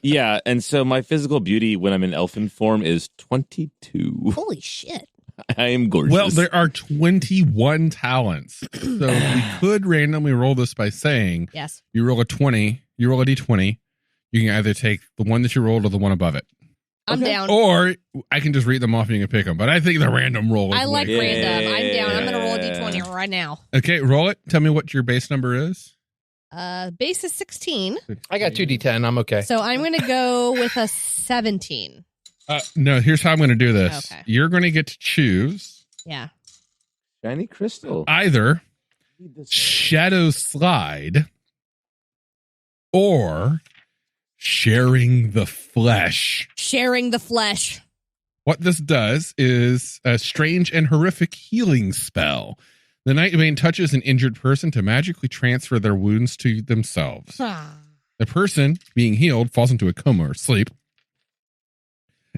Yeah, and so my physical beauty when I'm in elfin form is 22. Holy shit. I am gorgeous. Well, there are 21 talents. So we could randomly roll this by saying Yes. you roll a 20, you roll a d20. You can either take the one that you rolled or the one above it. I'm down. Or I can just read them off and you can pick them. But I think the random roll is I like way- random. I'm down. I'm going to roll a d20 right now. Okay, roll it. Tell me what your base number is. Base is 16. I got 2d10. I'm okay. So I'm going to go with a 17. No, here's how I'm going to do this. Okay. You're going to get to choose Yeah. Shiny crystal. either Shadow Slide or Sharing the Flesh. Sharing the flesh. What this does is a strange and horrific healing spell. The Nightbane touches an injured person to magically transfer their wounds to themselves. The person being healed falls into a coma or sleep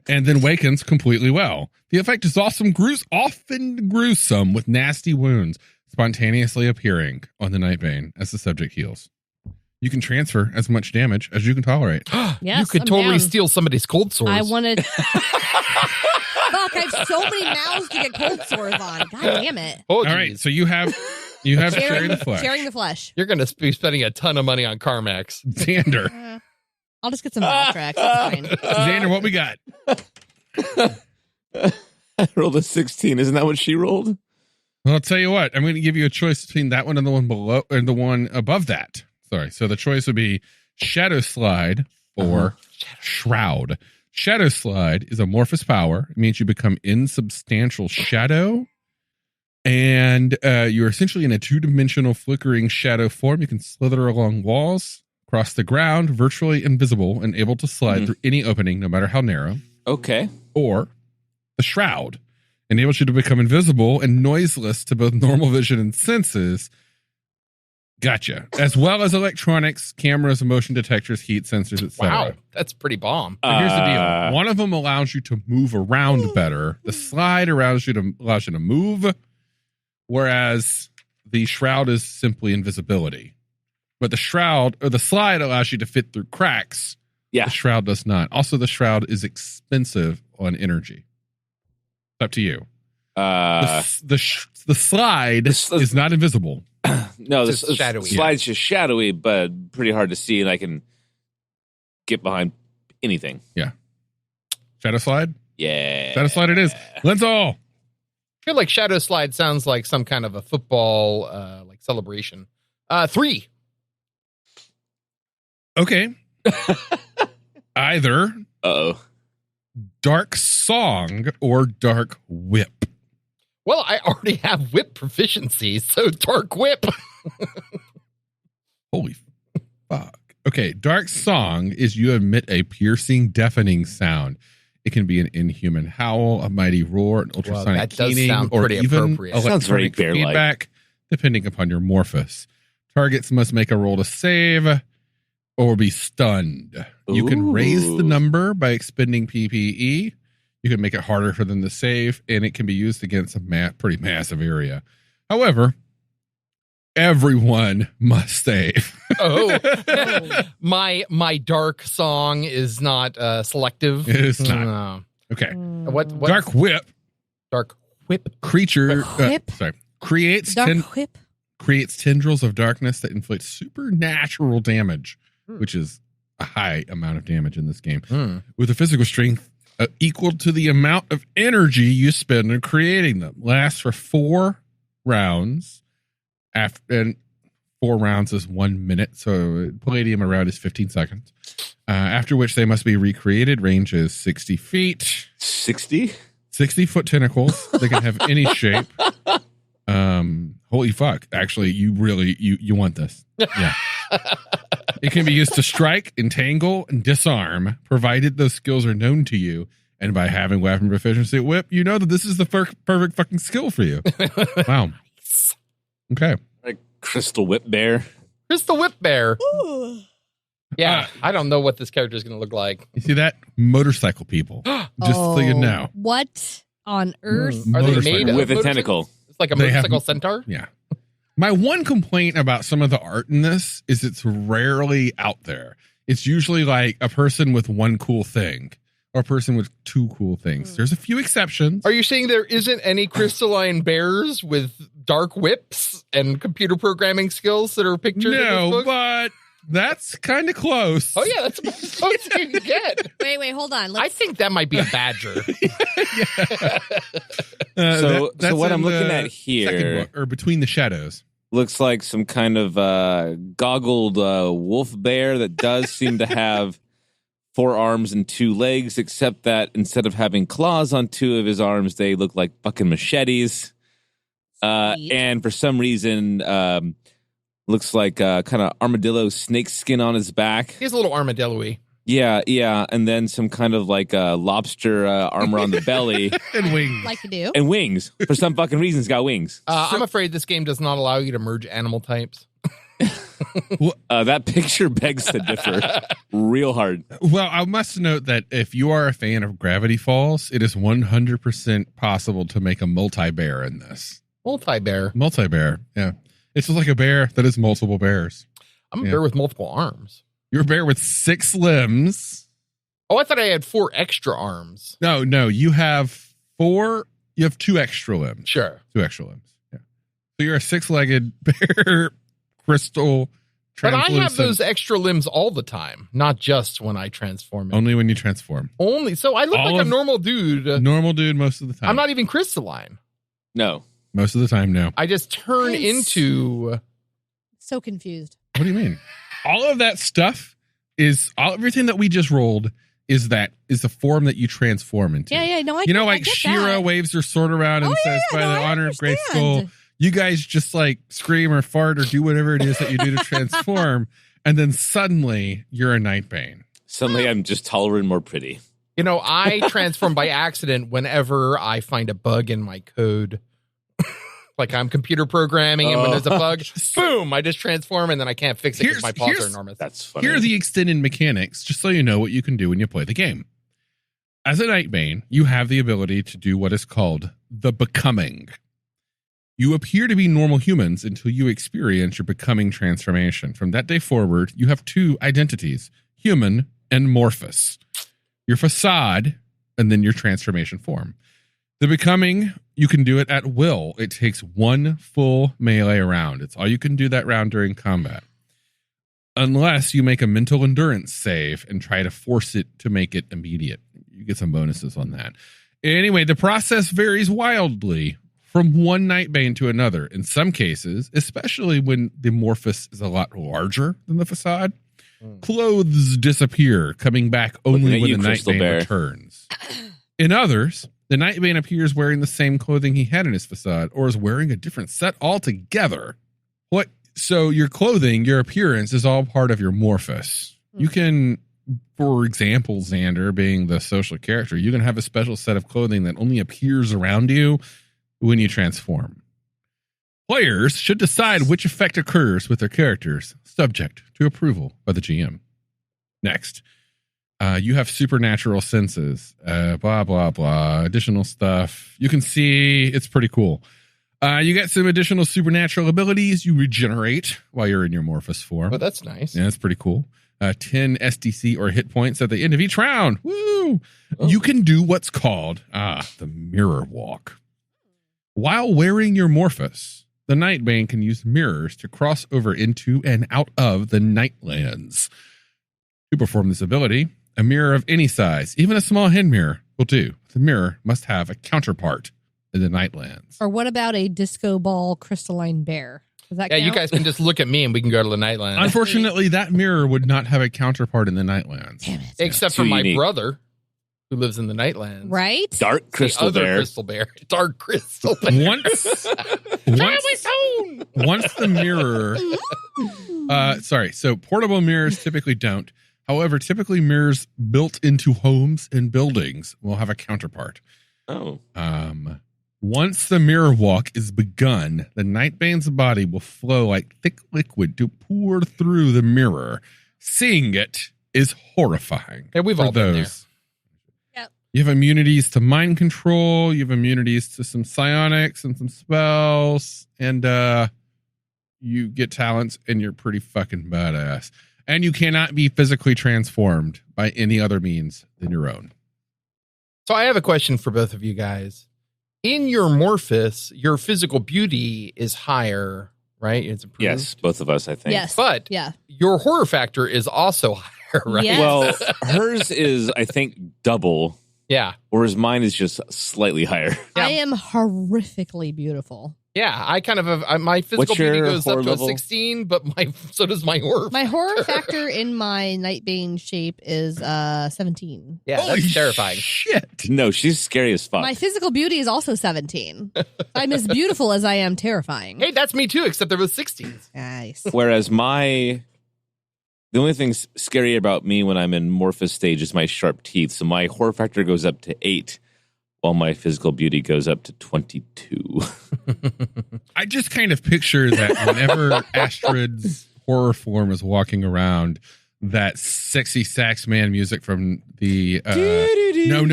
and then wakens completely well. The effect is often gruesome with nasty wounds spontaneously appearing on the Nightbane as the subject heals. You can transfer as much damage as you can tolerate. Yes, you could I'm totally down. steal somebody's cold sores. I wanted. Fuck, I have so many mouths to get cold sores on. God damn it. Oh, All right, so you have Sharing the Flesh. Sharing the flesh. You're going to be spending a ton of money on Carmax. Xander. I'll just get some Valtrex. That's fine. Xander, what we got? I rolled a 16. Isn't that what she rolled? Well, I'll tell you what. I'm going to give you a choice between that one and the one below and the one above that. Sorry. So the choice would be Shadow Slide or Shroud. Shadow Slide is amorphous power. It means you become insubstantial shadow. And you're essentially in a two-dimensional flickering shadow form. You can slither along walls, cross the ground, virtually invisible, and able to slide through any opening, no matter how narrow. Okay. Or the Shroud enables you to become invisible and noiseless to both normal vision and senses. Gotcha. As well as electronics, cameras, motion detectors, heat sensors, etc. Wow, that's pretty bomb. So here's the deal. One of them allows you to move around better. The slide allows you to move, whereas the Shroud is simply invisibility. But the Shroud or the slide allows you to fit through cracks. Yeah. The Shroud does not. Also, the Shroud is expensive on energy. It's up to you. The slide is not invisible. No, It's just shadowy. slide's just shadowy, but pretty hard to see, and I can get behind anything. Yeah. Shadow Slide? Yeah. Shadow Slide it is. Lenzel. I feel like Shadow Slide sounds like some kind of a football like celebration. 3. Okay. Either Uh-oh. Dark Song or Dark Whip. Well, I already have whip proficiency, so Dark Whip. Holy fuck. Okay, Dark Song is you emit a piercing, deafening sound. It can be an inhuman howl, a mighty roar, an ultrasonic that does keening, sound or pretty even appropriate. Sounds very electronic bear-like. feedback, depending upon your morphos. Targets must make a roll to save or be stunned. You can raise the number by expending PPE. You can make it harder for them to save, and it can be used against a pretty massive area. However, everyone must save. Oh, my dark song is not selective. It is not. No. Okay. What Dark Whip Dark Whip? creature Whip? creates Dark whip. creates tendrils of darkness that inflict supernatural damage, which is a high amount of damage in this game, with a physical strength equal to the amount of energy you spend in creating them. Lasts for 4 rounds. And 4 rounds is 1 minute, so Palladium around is 15 seconds. After which they must be recreated. Range is 60 feet. 60? 60-foot tentacles. They can have any shape. Holy fuck. Actually, you want this. Yeah. It can be used to strike, entangle, and disarm, provided those skills are known to you. And by having weapon proficiency at whip, you know that this is the perfect fucking skill for you. Wow. Okay. Like Crystal Whip Bear. Crystal Whip Bear. Ooh. Yeah, I don't know what this character is going to look like. You see that? Motorcycle people. Just so you know. What on Earth. Are they Motorcycle. made of With a motorcycles? tentacle. It's like a They have- motorcycle centaur? Yeah. My one complaint about some of the art in this is it's rarely out there. It's usually like a person with one cool thing or a person with two cool things. There's a few exceptions. Are you saying there isn't any crystalline bears with dark whips and computer programming skills that are pictured in this No, book? but that's kind of close. Oh, yeah, that's about as close as you can get. Wait, hold on. I think that might be a badger. So That's what I'm in looking the at here- second book, or Between the Shadows. Looks like some kind of goggled wolf bear that does seem to have 4 arms and 2 legs, except that instead of having claws on 2 of his arms, they look like fucking machetes. Sweet. And for some reason, looks like kind of armadillo snake skin on his back. He's a little armadillo-y. Yeah. And then some kind of like lobster armor on the belly And wings. like you do. and wings. For some fucking reason, he's got wings. I'm afraid this game does not allow you to merge animal types. That picture begs to differ real hard. Well, I must note that if you are a fan of Gravity Falls, it is 100% possible to make a multi-bear in this. Multi-bear. Multi-bear, yeah. It's just like a bear that is multiple bears. I'm a Yeah. bear with multiple arms. You're a bear with 6 limbs. Oh, I thought I had 4 extra arms. No, you have 4. You have 2 extra limbs. Sure. 2 extra limbs. Yeah. So you're a 6-legged bear, crystal, But I have translucent. those extra limbs all the time, not just when I transform. Only when you transform. Only. So I look All like a of- normal dude. Normal dude most of the time. I'm not even crystalline. No. Most of the time, no. I just turn Nice. into. So confused. What do you mean? All of that stuff is everything that we just rolled is the form that you transform into. Yeah. No, I You know, I like get Shira that. waves her sword around and Oh, says, yeah, "By no, the I honor of Great understand. Skull." You guys just like scream or fart or do whatever it is that you do to transform, and then suddenly you're a Nightbane. Suddenly I'm just taller and more pretty. You know, I transform by accident whenever I find a bug in my code. Like I'm computer programming, and when there's a bug, boom, I just transform, and then I can't fix it because my paws are enormous. That's funny. Here are the extended mechanics, just so you know what you can do when you play the game. As a Nightbane, you have the ability to do what is called the becoming. You appear to be normal humans until you experience your becoming transformation. From that day forward, you have 2 identities, human and morphous. Your facade, and then your transformation form. The becoming, you can do it at will. It takes 1 full melee round. It's all you can do that round during combat. Unless you make a mental endurance save and try to force it to make it immediate. You get some bonuses on that. Anyway, the process varies wildly from one Nightbane to another. In some cases, especially when the Morphous is a lot larger than the facade, clothes disappear, coming back only Looking at when you, the Crystal Nightbane Bear. returns. In others, the Nightbane appears wearing the same clothing he had in his facade, or is wearing a different set altogether. So your clothing, your appearance is all part of your Morphous. You can, for example, Xander being the social character, you can have a special set of clothing that only appears around you when you transform. Players should decide which effect occurs with their characters, subject to approval by the GM. Next, you have supernatural senses, blah, blah, blah, additional stuff. You can see it's pretty cool. You get some additional supernatural abilities. You regenerate while you're in your Morphous form. Oh, that's nice. Yeah, that's pretty cool. 10 SDC or hit points at the end of each round. Woo! You can do what's called the mirror walk. While wearing your Morphous, the Nightbane can use mirrors to cross over into and out of the Nightlands. To perform this ability, a mirror of any size, even a small hand mirror, will do. The mirror must have a counterpart in the Nightlands. Or what about a disco ball crystalline bear? Does that Yeah, count? you guys can just look at me and we can go to the Nightland. Unfortunately, that mirror would not have a counterpart in the Nightlands. Damn it. Except Too for my unique. brother, who lives in the Nightlands. Right? Dark crystal the other bear. crystal bear. Dark crystal bear. Once the mirror so portable mirrors typically don't. However, typically mirrors built into homes and buildings will have a counterpart. Oh. Once the mirror walk is begun, the Nightbane's body will flow like thick liquid to pour through the mirror. Seeing it is horrifying. Yeah, we've for all been there. Yep. You have immunities to mind control. You have immunities to some psionics and some spells. And you get talents, and you're pretty fucking badass. And you cannot be physically transformed by any other means than your own. So I have a question for both of you guys. In your Morphus, your physical beauty is higher, right? It's improved. Yes, both of us, I think. Yes. But Yeah. your horror factor is also higher, right? Yes. Well, hers is, I think, double, Yeah. whereas mine is just slightly higher. Yeah. I am horrifically beautiful. Yeah, I kind of have, my physical What's your beauty goes up horror to level? a 16, but so does my horror. My horror factor in my Nightbane shape is 17. Yeah, Holy that's terrifying. Shit. No, she's scary as fuck. My physical beauty is also 17. I'm as beautiful as I am terrifying. Hey, that's me too, except there was 16s. Nice. Whereas the only thing scary about me when I'm in Morphous stage is my sharp teeth. So my horror factor goes up to 8, while my physical beauty goes up to 22. I just kind of picture that whenever Astrid's horror form is walking around, that sexy sax man music from the no,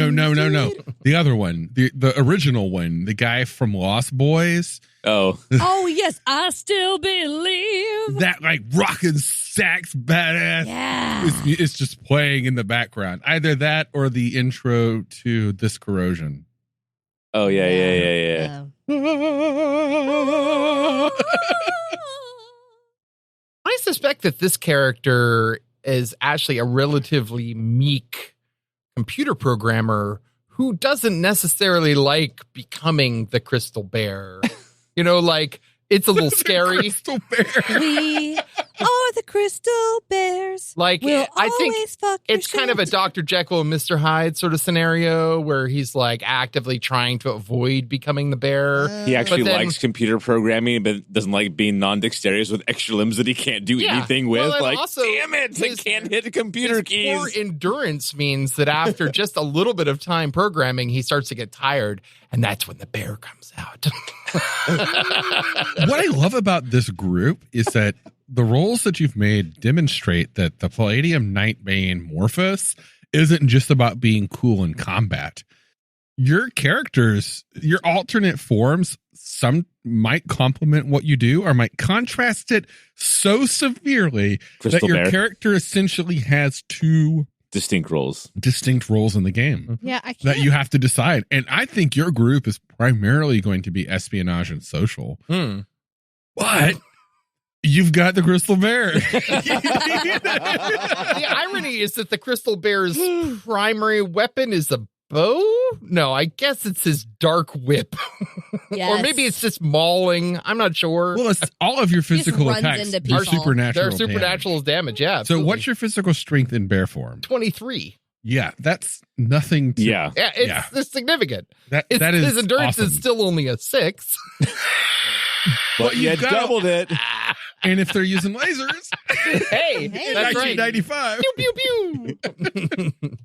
the other one, the original one, the guy from Lost Boys. Oh, Oh, yes, I still believe. That like rockin' sax badass. Yeah. It's just playing in the background. Either that or the intro to This Corrosion. oh yeah. I suspect that this character is actually a relatively meek computer programmer who doesn't necessarily like becoming the crystal bear. You know, like, it's a little scary. Crystal Bear. We are the Crystal Bears. Like, We'll I think always fuck your it's kind of a shit. Dr. Jekyll and Mr. Hyde sort of scenario where he's like actively trying to avoid becoming the bear. He actually But then- likes computer programming, but doesn't like being non-dexterous with extra limbs that he can't do Yeah. anything with. Well, and Like, also damn it, I his- can't hit computer His keys. poor endurance means that after just a little bit of time programming, he starts to get tired, and that's when the bear comes out. What I love about this group is that the roles that you've made demonstrate that the Palladium Nightbane Morphous isn't just about being cool in combat. Your characters, your alternate forms, some might complement what you do or might contrast it so severely Crystal that your Bear. character essentially has two Distinct roles. distinct roles in the game Yeah, I can't. that you have to decide. And I think your group is primarily going to be espionage and social. But you've got the Crystal Bear. The irony is that the crystal bear's primary weapon is a bow? No, I guess it's his dark whip. Yes. Or maybe it's just mauling. I'm not sure. Well, it's all of your He just physical runs attacks into are people. supernatural. They're supernatural damage. Yeah. So absolutely. what's your physical strength in bear form? 23? Yeah, that's nothing to Yeah. Yeah, it's significant. that is His endurance awesome. is still only a 6. But you you've got- doubled it. And if they're using lasers, Hey, Hey. that's right. 1995. Pew, pew, pew.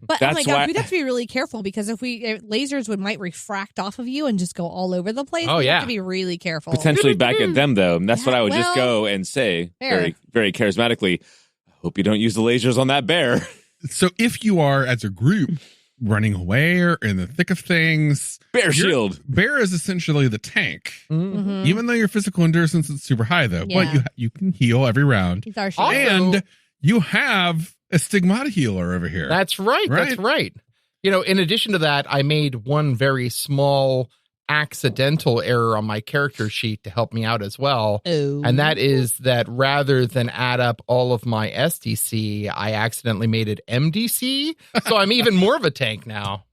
But oh That's my god, why- we'd have to be really careful because if lasers might refract off of you and just go all over the place. Oh, We yeah. have to be really careful. Potentially back at them, though. And that's what Yeah, I would just well, go and say fair. very, very charismatically. I hope you don't use the lasers on that bear. So if you are, as a group, running away or in the thick of things, Bear your shield. bear is essentially the tank. Mhm. Even though your physical endurance is super high, though, Yeah. but you can heal every round. He's our Also- shield. And you have a stigmata healer over here. That's right. That's right. You know, in addition to that, I made one very small accidental error on my character sheet to help me out as well. Oh. And that is that rather than add up all of my SDC, I accidentally made it MDC. So I'm even more of a tank now.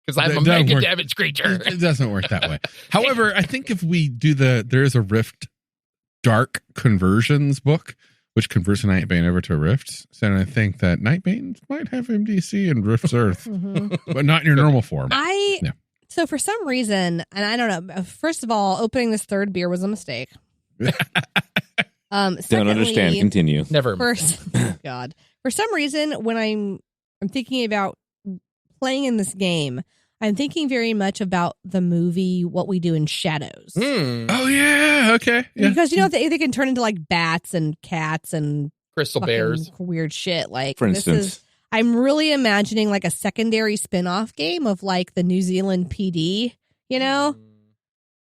Because I'm a That doesn't mega work. damage creature. It doesn't work that way. However, I think if we do there is a Rift Dark Conversions book, which converts a Nightbane over to a Rift. So I think that Nightbane might have MDC and Rift's Earth, Mhm. but not in your normal form. Yeah. So for some reason, and I don't know, first of all, opening this third beer was a mistake. Don't Secondly, understand. Continue. Never. God. For some reason, when I'm thinking about playing in this game, I'm thinking very much about the movie What We Do in Shadows. Oh yeah, okay. Yeah. Because, you know, they can turn into like bats and cats and Crystal fucking bears. weird shit. Like, For this instance. is, I'm really imagining like a secondary spin-off game of like the New Zealand PD, you know?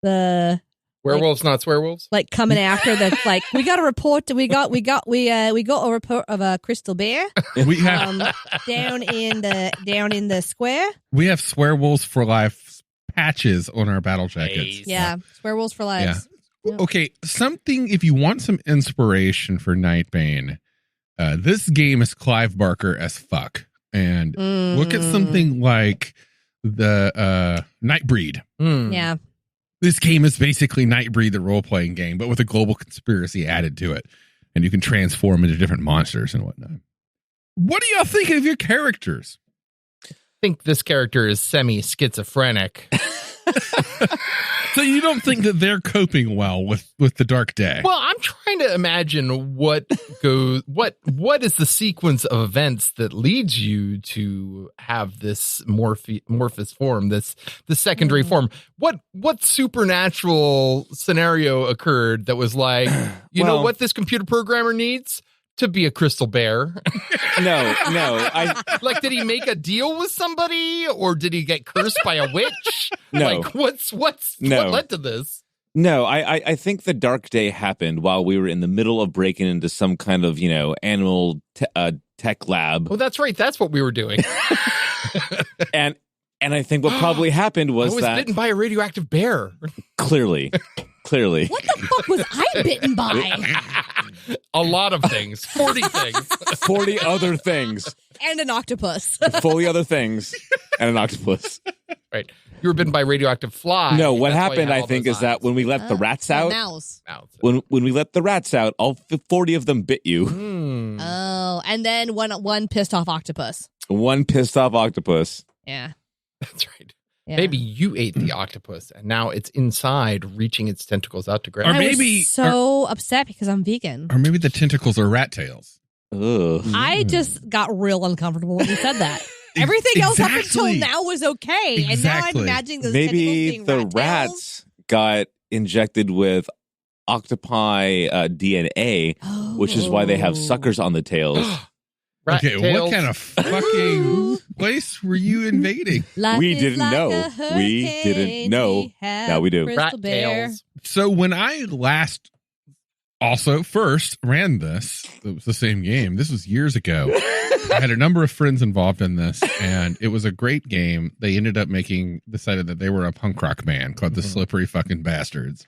The Werewolves, not swearwolves. like coming after the like we got a report we got a report of a crystal bear We have down in the square. we have Swearwolves for Life patches on our battle jackets. Nice. Yeah, werewolves for lives. Yeah. Okay, something if you want some inspiration for Nightbane, this game is Clive Barker as fuck. And look at something like the Nightbreed. Yeah. This game is basically Nightbreed, the role-playing game, but with a global conspiracy added to it. And you can transform into different monsters and whatnot. What do y'all think of your characters? I think this character is semi-schizophrenic. So you don't think that they're coping well with the dark day? Well, I'm trying to imagine what is the sequence of events that leads you to have this morphous form, this secondary form. What supernatural scenario occurred that was like, you know what this computer programmer needs? To be a crystal bear. No. Like, did he make a deal with somebody, or did he get cursed by a witch? No. Like, what led to this? No, I think the dark day happened while we were in the middle of breaking into some kind of, animal tech lab. Oh, that's right. That's what we were doing. And I think what probably happened was I was that bitten by a radioactive bear. clearly. What the fuck was I bitten by? A lot of things. 40 things. 40 other things. And an octopus. 40 other things and an octopus. Right. You were bitten by a radioactive fly. No, what That's why you happened, had I all think, those is that eyes. when we let the rats out, Mouse. when we let the rats out, all 40 of them bit you. Oh, and then one pissed off octopus. One pissed off octopus. Yeah. That's right. Yeah. Maybe you ate the octopus and now it's inside, reaching its tentacles out to grab. Or I maybe- was so upset because I'm vegan. Or maybe the tentacles are rat tails. Ugh. I just got real uncomfortable when you said that. Everything else up until Exactly. now was okay. And now Exactly. I'm imagining those Maybe tentacles being the rat tails. rats got injected with octopi DNA, which is why they have suckers on the tails. Rat Okay, tails. what kind of fucking place were you invading? Life We is didn't like know. a We hurricane. didn't know. We have Now we do. crystal Rat bear. tails. So when I last first ran this, it was the same game. This was years ago. I had a number of friends involved in this, and it was a great game. They ended up decided that they were a punk rock band called the Slippery Fucking Bastards.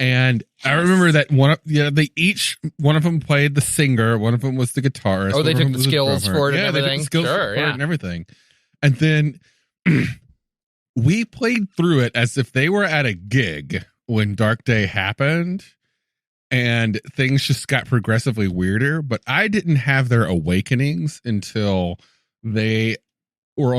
And I remember that one of them played the singer, one of them was the guitarist. Oh, they one of took them the was a skills drummer. for it and Yeah, they took the everything? skills Sure, for it yeah. and everything. And then we played through it as if they were at a gig when Dark Day happened, and things just got progressively weirder. But I didn't have their awakenings until they were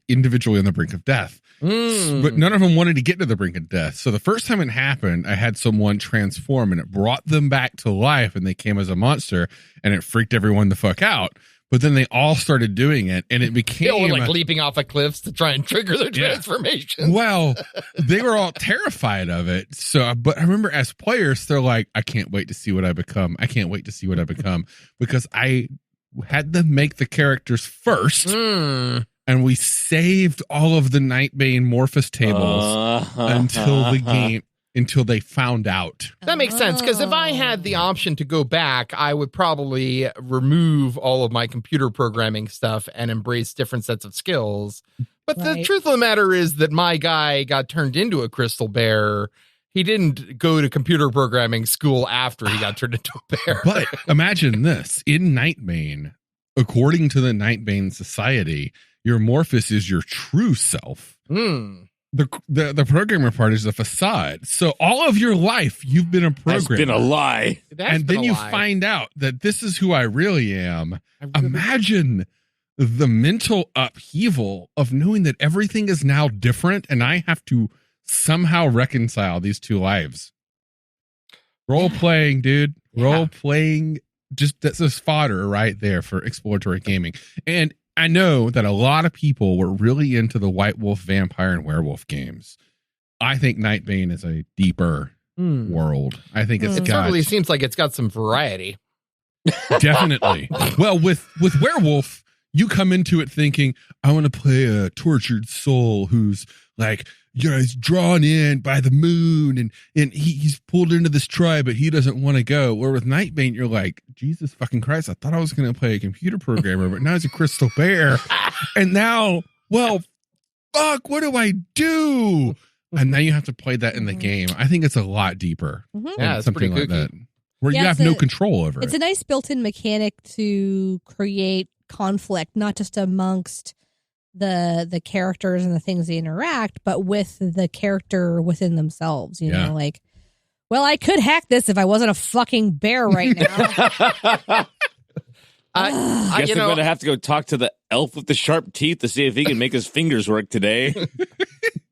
individually on the brink of death. But none of them wanted to get to the brink of death. So the first time it happened, I had someone transform and it brought them back to life and they came as a monster and it freaked everyone the fuck out. But then they all started doing it and it They became were like leaping off of cliffs to try and trigger their Yeah. transformation. well, they were all terrified of it. So, but I remember as players, they're like, I can't wait to see what I become. I can't wait to see what I become because I had them make the characters first. And we saved all of the Nightbane Morphous tables until they found out. That makes sense, because if I had the option to go back, I would probably remove all of my computer programming stuff and embrace different sets of skills. But the Right. truth of the matter is that my guy got turned into a crystal bear. He didn't go to computer programming school after he got turned into a bear. But imagine this. In Nightbane, according to the Nightbane Society, your Morphous is your true self. The programmer part is the facade. So all of your life, you've been a programmer. That's been a lie. That's And been then a you lie. find out that this is who I really am. I really- Imagine the mental upheaval of knowing that everything is now different and I have to somehow reconcile these two lives. Role playing, dude. Role playing. That's just fodder right there for exploratory gaming. And I know that a lot of people were really into the White Wolf, Vampire, and Werewolf games. I think Nightbane is a deeper world. I think it's It got certainly seems like it's got some variety. definitely. Well, with Werewolf, you come into it thinking, I want to play a tortured soul who's like, he's drawn in by the moon and he's pulled into this tribe, but he doesn't want to go. Or with Nightbane, you're like, Jesus fucking Christ, I thought I was going to play a computer programmer, but now he's a crystal bear. And now, well, fuck, what do I do? And now you have to play that in the game. I think it's a lot deeper. Yeah, it's something pretty like kooky. that. Where you have no control over It's it. a nice built-in mechanic to create conflict, not just amongst the characters and the things they interact, but with the character within themselves. You know, like, well, I could hack this if I wasn't a fucking bear right now. I guess I'm going to have to go talk to the elf with the sharp teeth to see if he can make his fingers work today.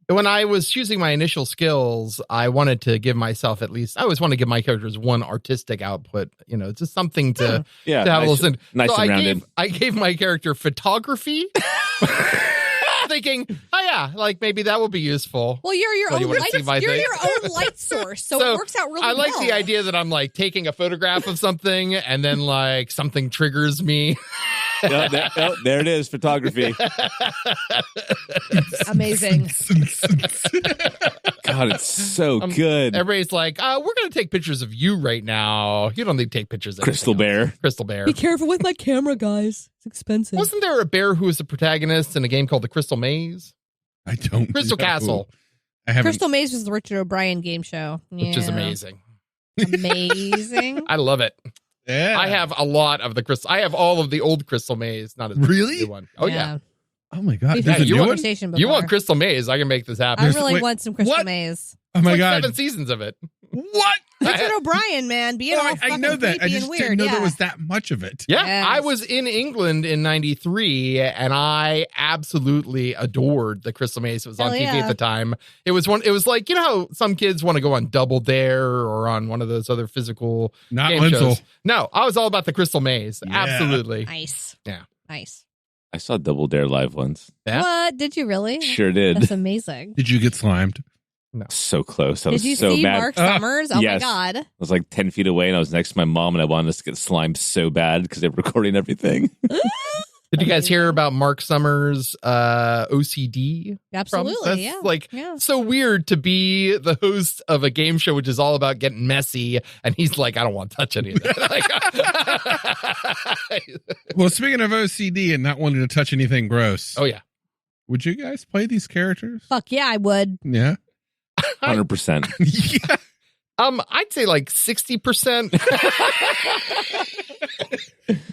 When I was choosing my initial skills, I wanted to give myself I always want to give my characters one artistic output, just something to have a listen. Nice so and rounded. I gave my character photography, thinking, like maybe that will be useful. Well, you're your So own you wanna light. see my You're thing? your own light source, so it works out really I well. like the idea that I'm like taking a photograph of something and then like something triggers me. There it is, photography. Amazing. God, it's so good. Everybody's like, we're going to take pictures of you right now. You don't need to take pictures of Crystal Bear. Crystal Bear. Be careful with my camera, guys. It's expensive. Wasn't there a bear who was the protagonist in a game called The Crystal Maze? I don't Crystal know. Castle, I haven't. Crystal Maze was the Richard O'Brien game show, which is amazing. Amazing. I love it. Yeah. I have a lot of the Crystal. I have all of the old Crystal Maze, not as Really? new one. Oh yeah. Oh my God. We've There's had a a new one? conversation before. You want Crystal Maze? I can make this happen. I There's- really wait, want some Crystal what? Maze. Oh my Like God. 7 seasons of it. What? Richard O'Brien, man, being all I fucking know that. I creepy just and didn't weird. know Yeah. there was that much of it. Yeah, Yes. I was in England in '93, and I absolutely adored the Crystal Maze. It was on Hell TV yeah. at the time. It was like, how some kids want to go on Double Dare or on one of those other physical Not game Linsel. shows. No, I was all about the Crystal Maze. Yeah. Absolutely. Nice. Yeah. Nice. I saw Double Dare live once. Yeah. What? Did you really? Sure did. That's amazing. Did you get slimed? So close. I was Did you so see mad. Mark Summers? Oh yes. my God. I was like 10 feet away and I was next to my mom and I wanted us to get slimed so bad because they were recording everything. Did you guys hear about Mark Summers' OCD? Absolutely. That's Yeah. like Yeah. so weird to be the host of a game show which is all about getting messy, and he's like, I don't want to touch any of that. Well, speaking of OCD and not wanting to touch anything gross, Oh yeah. would you guys play these characters? Fuck yeah, I would. Yeah. 100%. Yeah. I'd say like 60%.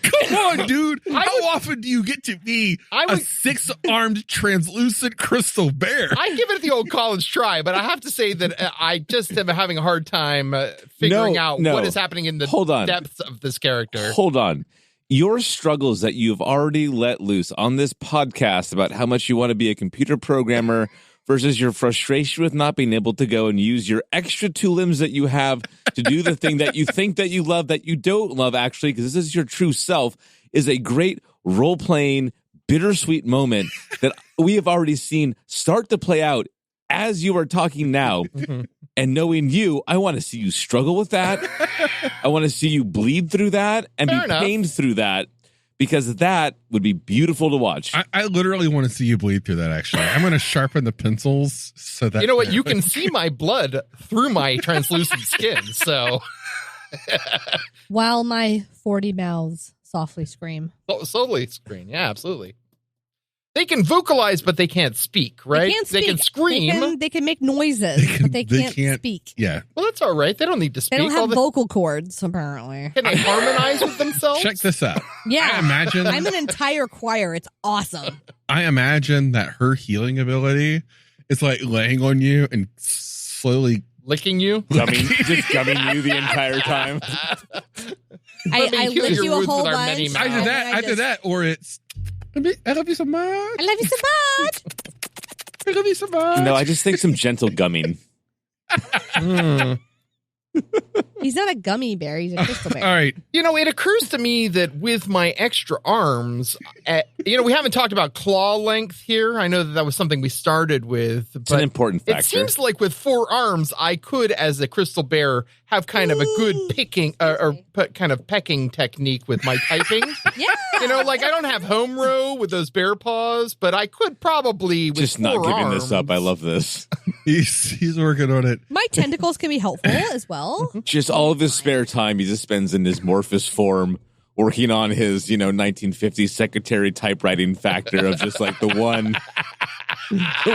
Come on, dude. How often do you get to be I a would- 6-armed translucent crystal bear? I give it the old college try, but I have to say that I just am having a hard time figuring out no. what is happening in the Hold on. depths of this character. Hold on. Your struggles that you've already let loose on this podcast about how much you want to be a computer programmer versus your frustration with not being able to go and use your extra 2 limbs that you have to do the thing that you think that you love that you don't love actually, because this is your true self, is a great role-playing, bittersweet moment that we have already seen start to play out as you are talking now. And knowing you, I want to see you struggle with that. I want to see you bleed through that and Fair be enough. pained through that, because that would be beautiful to watch. I literally want to see you bleed through that, actually. I'm going to sharpen the pencils so that... You know what? You can see my blood through my translucent skin. So While my 40 mouths softly scream. solely screen. Yeah, absolutely. They can vocalize, but they can't speak, right? They can't speak. They can scream. They can make noises, but they can't speak. Yeah. Well, that's all right. They don't need to speak. They don't have All they- vocal cords, apparently. Can they harmonize with themselves? Check this out. Yeah. I imagine... I'm an entire choir. It's awesome. I imagine that her healing ability is like laying on you and slowly... Licking you? Just gumming you the entire time. I heal lick your you a wounds whole with our bunch. many I mouths. did that. I did that. Or it's... I love you so much. I love you so much. I love you so much. No, I just think some gentle gumming. He's not a gummy bear. He's a crystal bear. All right. It occurs to me that with my extra arms, we haven't talked about claw length here. I know that was something we started with, It's an but important factor. it seems like with 4 arms, I could, as a crystal bear, have kind of a good picking or kind of pecking technique with my typing. Yeah. You know, like I don't have home row with those bear paws, but I could probably with Just not giving arms. this up. I love this. He's working on it. My tentacles can be helpful as well. Just all of his spare time he just spends in his Morphous form working on his, 1950s secretary typewriting factor of just like the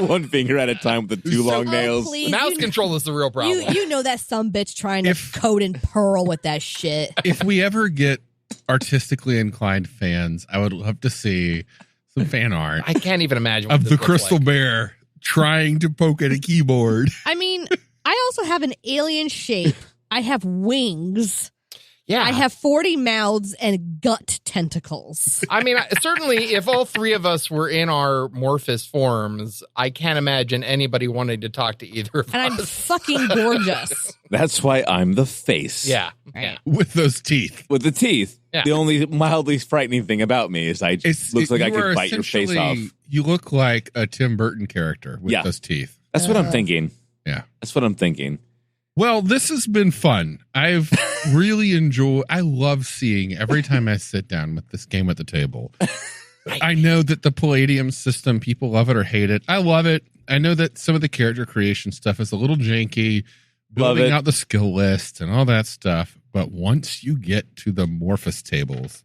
one finger at a time with the two long nails. Please, Mouse control is the real problem. You know that some bitch trying to code in Perl with that shit. If we ever get artistically inclined fans, I would love to see some fan art I can't even imagine what of this the looks crystal like. bear trying to poke at a keyboard. I mean, I also have an alien shape. I have wings. Yeah, I have 40 mouths and gut tentacles. I mean, certainly, if all three of us were in our Morphous forms, I can't imagine anybody wanting to talk to either of And I'm us. fucking gorgeous. That's why I'm the face. Yeah. With those teeth. With the teeth. Yeah. The only mildly frightening thing about me is looks like I could bite your face off. You look like a Tim Burton character with those teeth. That's what I'm thinking. Yeah. That's what I'm thinking. Well, this has been fun. I've really enjoyed. I love seeing every time I sit down with this game at the table. I know that the Palladium system, people love it or hate it. I love it. I know that some of the character creation stuff is a little janky, building out the skill list and all that stuff. But once you get to the Morphous tables,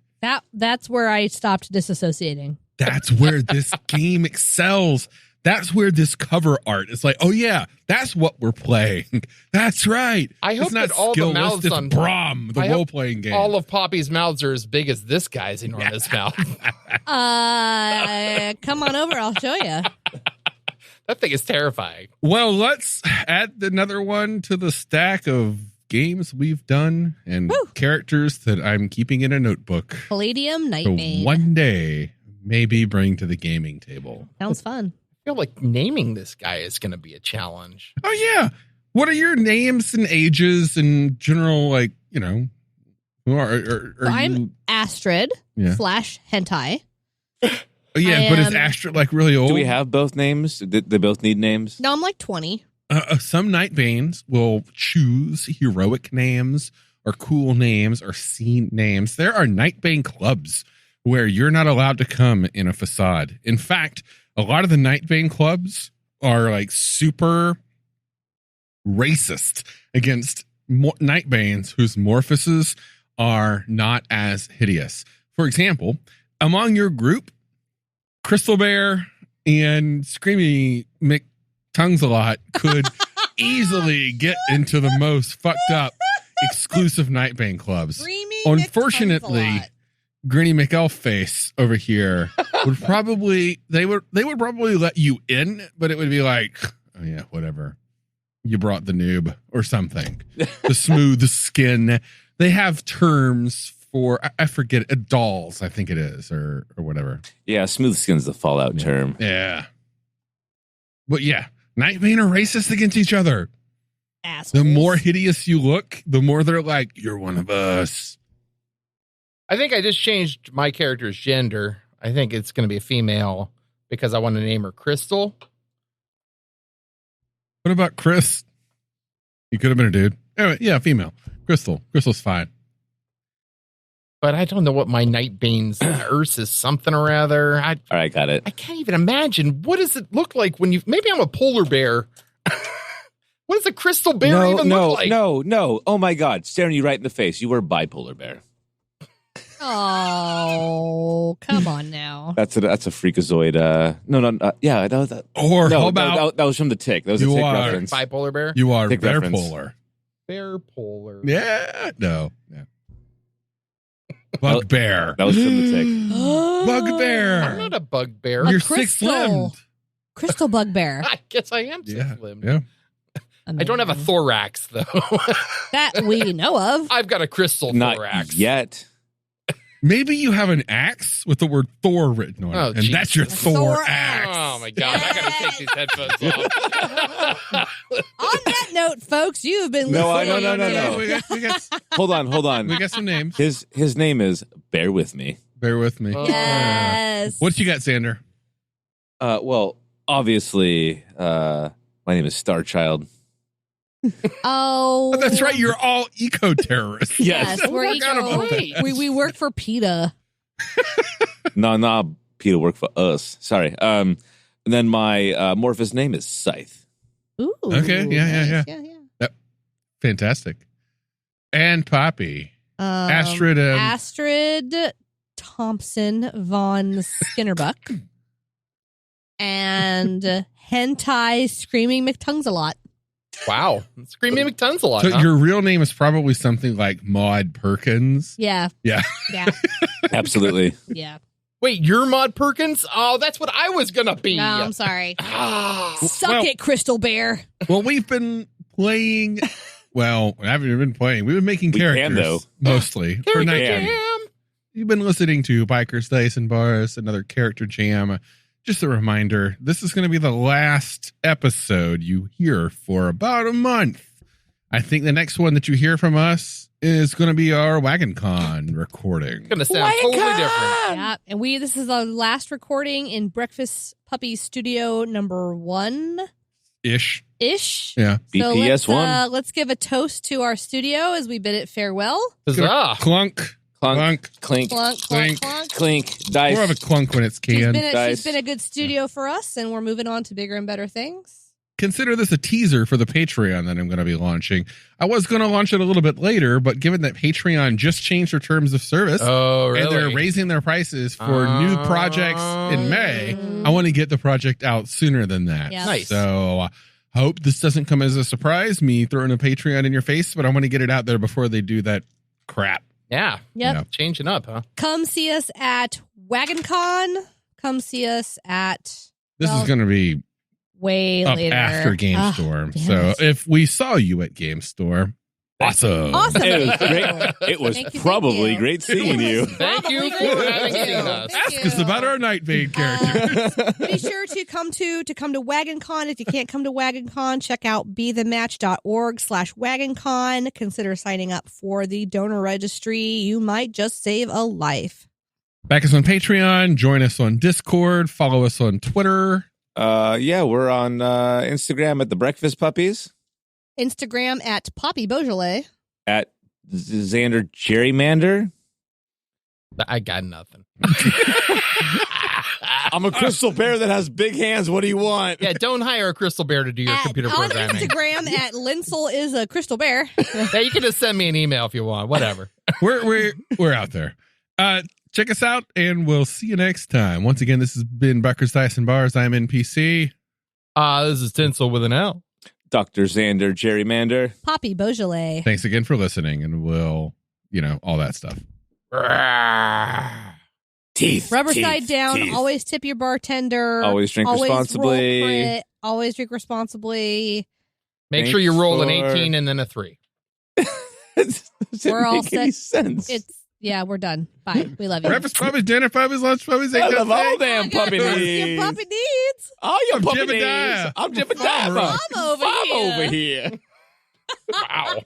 That's where I stopped disassociating. that's where this game excels. That's where this cover art is like, oh yeah, that's what we're playing. That's right. I hope it's not that all the skill mouths list, it's on Brom, the I hope role-playing game. all of Poppy's mouths are as big as this guy's enormous mouth. Come on over. I'll show you. That thing is terrifying. Well, let's add another one to the stack of games we've done and characters that I'm keeping in a notebook. Palladium So Nightbane. one day, maybe bring to the gaming table. Sounds fun. I feel like naming this guy is going to be a challenge. Oh, yeah. What are your names and ages and general, like, who are I'm you? Astrid / hentai. Oh, yeah, I but is am- Astrid like really old? Do we have both names? They both need names? No, I'm like 20. Some Nightbanes will choose heroic names or cool names or scene names. There are Nightbane clubs where you're not allowed to come in a facade. In fact, a lot of the Nightbane clubs are like super racist against Nightbanes whose morphuses are not as hideous. For example, among your group, Crystal Bear and Screamy McTongues-a-lot could easily get into the most fucked up exclusive Nightbane clubs. Unfortunately, Grinny McElfface over here would probably they would probably let you in, but it would be like, oh yeah, whatever. You brought the noob or something. The smooth skin. They have terms for I forget dolls, I think it is, or whatever. Yeah, smooth skin's the Fallout term. Yeah. But yeah, Nightbane are racist against each other. Assholes. The more hideous you look, the more they're like, you're one of us. I think I just changed my character's gender. I think it's going to be a female because I want to name her Crystal. What about Chris? He could have been a dude. Anyway, yeah, female. Crystal. Crystal's fine. But I don't know what my Nightbane's nurse is something or other. All right, got it. I can't even imagine. What does it look like when you... Maybe I'm a polar bear. What does a crystal bear even look like? No. Oh, my God. Staring you right in the face. You were a bipolar bear. Oh, come on now. That's a freakazoid. Yeah. Or No, how about that was from the Tick. That was a You Tick are reference. Bipolar bear? you are Tick bear reference. polar? Bear polar. Yeah. No. Yeah. Bugbear. That was from the Tick. Bugbear. I'm not a bugbear. You're crystal. six-limbed. Crystal bugbear. I guess I am Yeah. six-limbed. Yeah. I don't have a thorax, though. That we know of. I've got a crystal Not thorax. yet. Maybe you have an axe with the word Thor written on Oh, it, and that's your Jesus. Thor Thor axe. Oh, my God. I got to take these headphones off. On that note, folks, you have been No, listening. no. We got Hold on. we got some names. His name is Bear With Me. Bear with me. Oh. Yes. What you got, Xander? Well, obviously, my name is Starchild. Oh, That's right. You're all eco terrorists. Yes, I we're forgot about eco. that. We work for PETA. No, Peter work for us. Sorry. And then my Morphous name is Scythe. Ooh. Okay, yeah. Yep. Fantastic. And Poppy. Astrid Thompson von Skinnerbuck. And Hentai Screaming McTongues-a-lot. Wow. Screaming McTongues a lot. So Huh? your real name is probably something like Maud Perkins. Yeah. Yeah. Yeah. Absolutely. Yeah. Wait, you're Maud Perkins? Oh, that's what I was going to be. No, I'm sorry. Ah. Suck it, Crystal Bear. Well, we've been playing. Well, I haven't been playing. We've been making We characters can, though. mostly for Night Jam. Jam. You've been listening to Bikers, Dice, and Bars, another character jam. Just a reminder, this is going to be the last episode you hear for about a month. I think the next one that you hear from us is going to be our Wagon Con recording. It's going to sound totally different. Yeah. And this is our last recording in Breakfast Puppies Studio number 1-ish. Ish. Yeah. So BPS 1. let's give a toast to our studio as we bid it farewell. Huzzah. Clunk. Clunk, clink, Clunk, clunk, clunk. clink, dice. More of a clunk when it's canned. She's been a good studio for us, and we're moving on to bigger and better things. Consider this a teaser for the Patreon that I'm going to be launching. I was going to launch it a little bit later, but given that Patreon just changed their terms of service Oh, really? and they're raising their prices for new projects in May, I want to get the project out sooner than that. Yeah. Nice. So hope this doesn't come as a surprise, me throwing a Patreon in your face, but I want to get it out there before they do that crap. Yeah. Yep. Yeah. Changing up, huh? Come see us at WagonCon. Come see us at This is going to be way up later. after Gamestorm. So if we saw you at Gamestorm, awesome. Awesome. It was great. It was Thank you, probably thank you. great seeing you. Thank you Probably for great. having Thank seen you. us. Thank Ask us you. about our Nightbane character. Be sure to come to WagonCon. If you can't come to WagonCon, check out bethematch.org/WagonCon. Consider signing up for the donor registry. You might just save a life. Back us on Patreon. Join us on Discord. Follow us on Twitter. Yeah, we're on Instagram at the Breakfast Puppies, Instagram at Poppy Beaujolais. at Xander Gerrymander. I got nothing. I'm a crystal bear that has big hands. What do you want? Yeah, don't hire a crystal bear to do your computer On programming. Instagram at Linsel is a crystal bear. Yeah, you can just send me an email if you want. Whatever. We're out there. Check us out, and we'll see you next time. Once again, this has been Buckers, Dice, and Bars. I'm NPC. This is Tinsel with an L. Dr. Xander Gerrymander. Poppy Beaujolais. Thanks again for listening, and we'll, all that stuff. Teeth. Rubber teeth, side down. teeth. Always tip your bartender. Always drink Always responsibly. roll crit, always drink responsibly. Make sure you roll an Thanks 18 and then a 3. We're all make any set. sense. We're done. Bye. We love you. Breakfast puppies, dinner puppies, lunch puppies. I love all damn puppy Your needs. puppy needs. All your I'm puppy Jebediah. needs. I'm Jebediah. I'm over here. Wow. At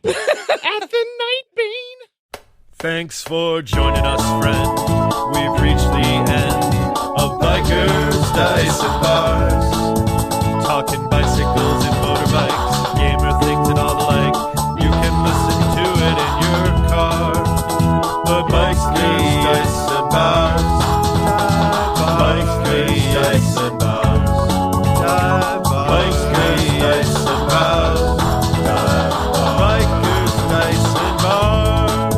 the Nightbane. Thanks for joining us, friend. We've reached the end of Bikers, Dice, and Bars. Talking bicycles and motorbikes, gamer things and all the like. You can listen to it in your car. The Bikers, Dice, and Bars. Bikers, Dice, and Bars. Bikers, Dice, and Bars. Bikers, Dice, and Bars.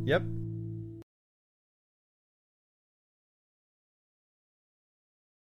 Yep.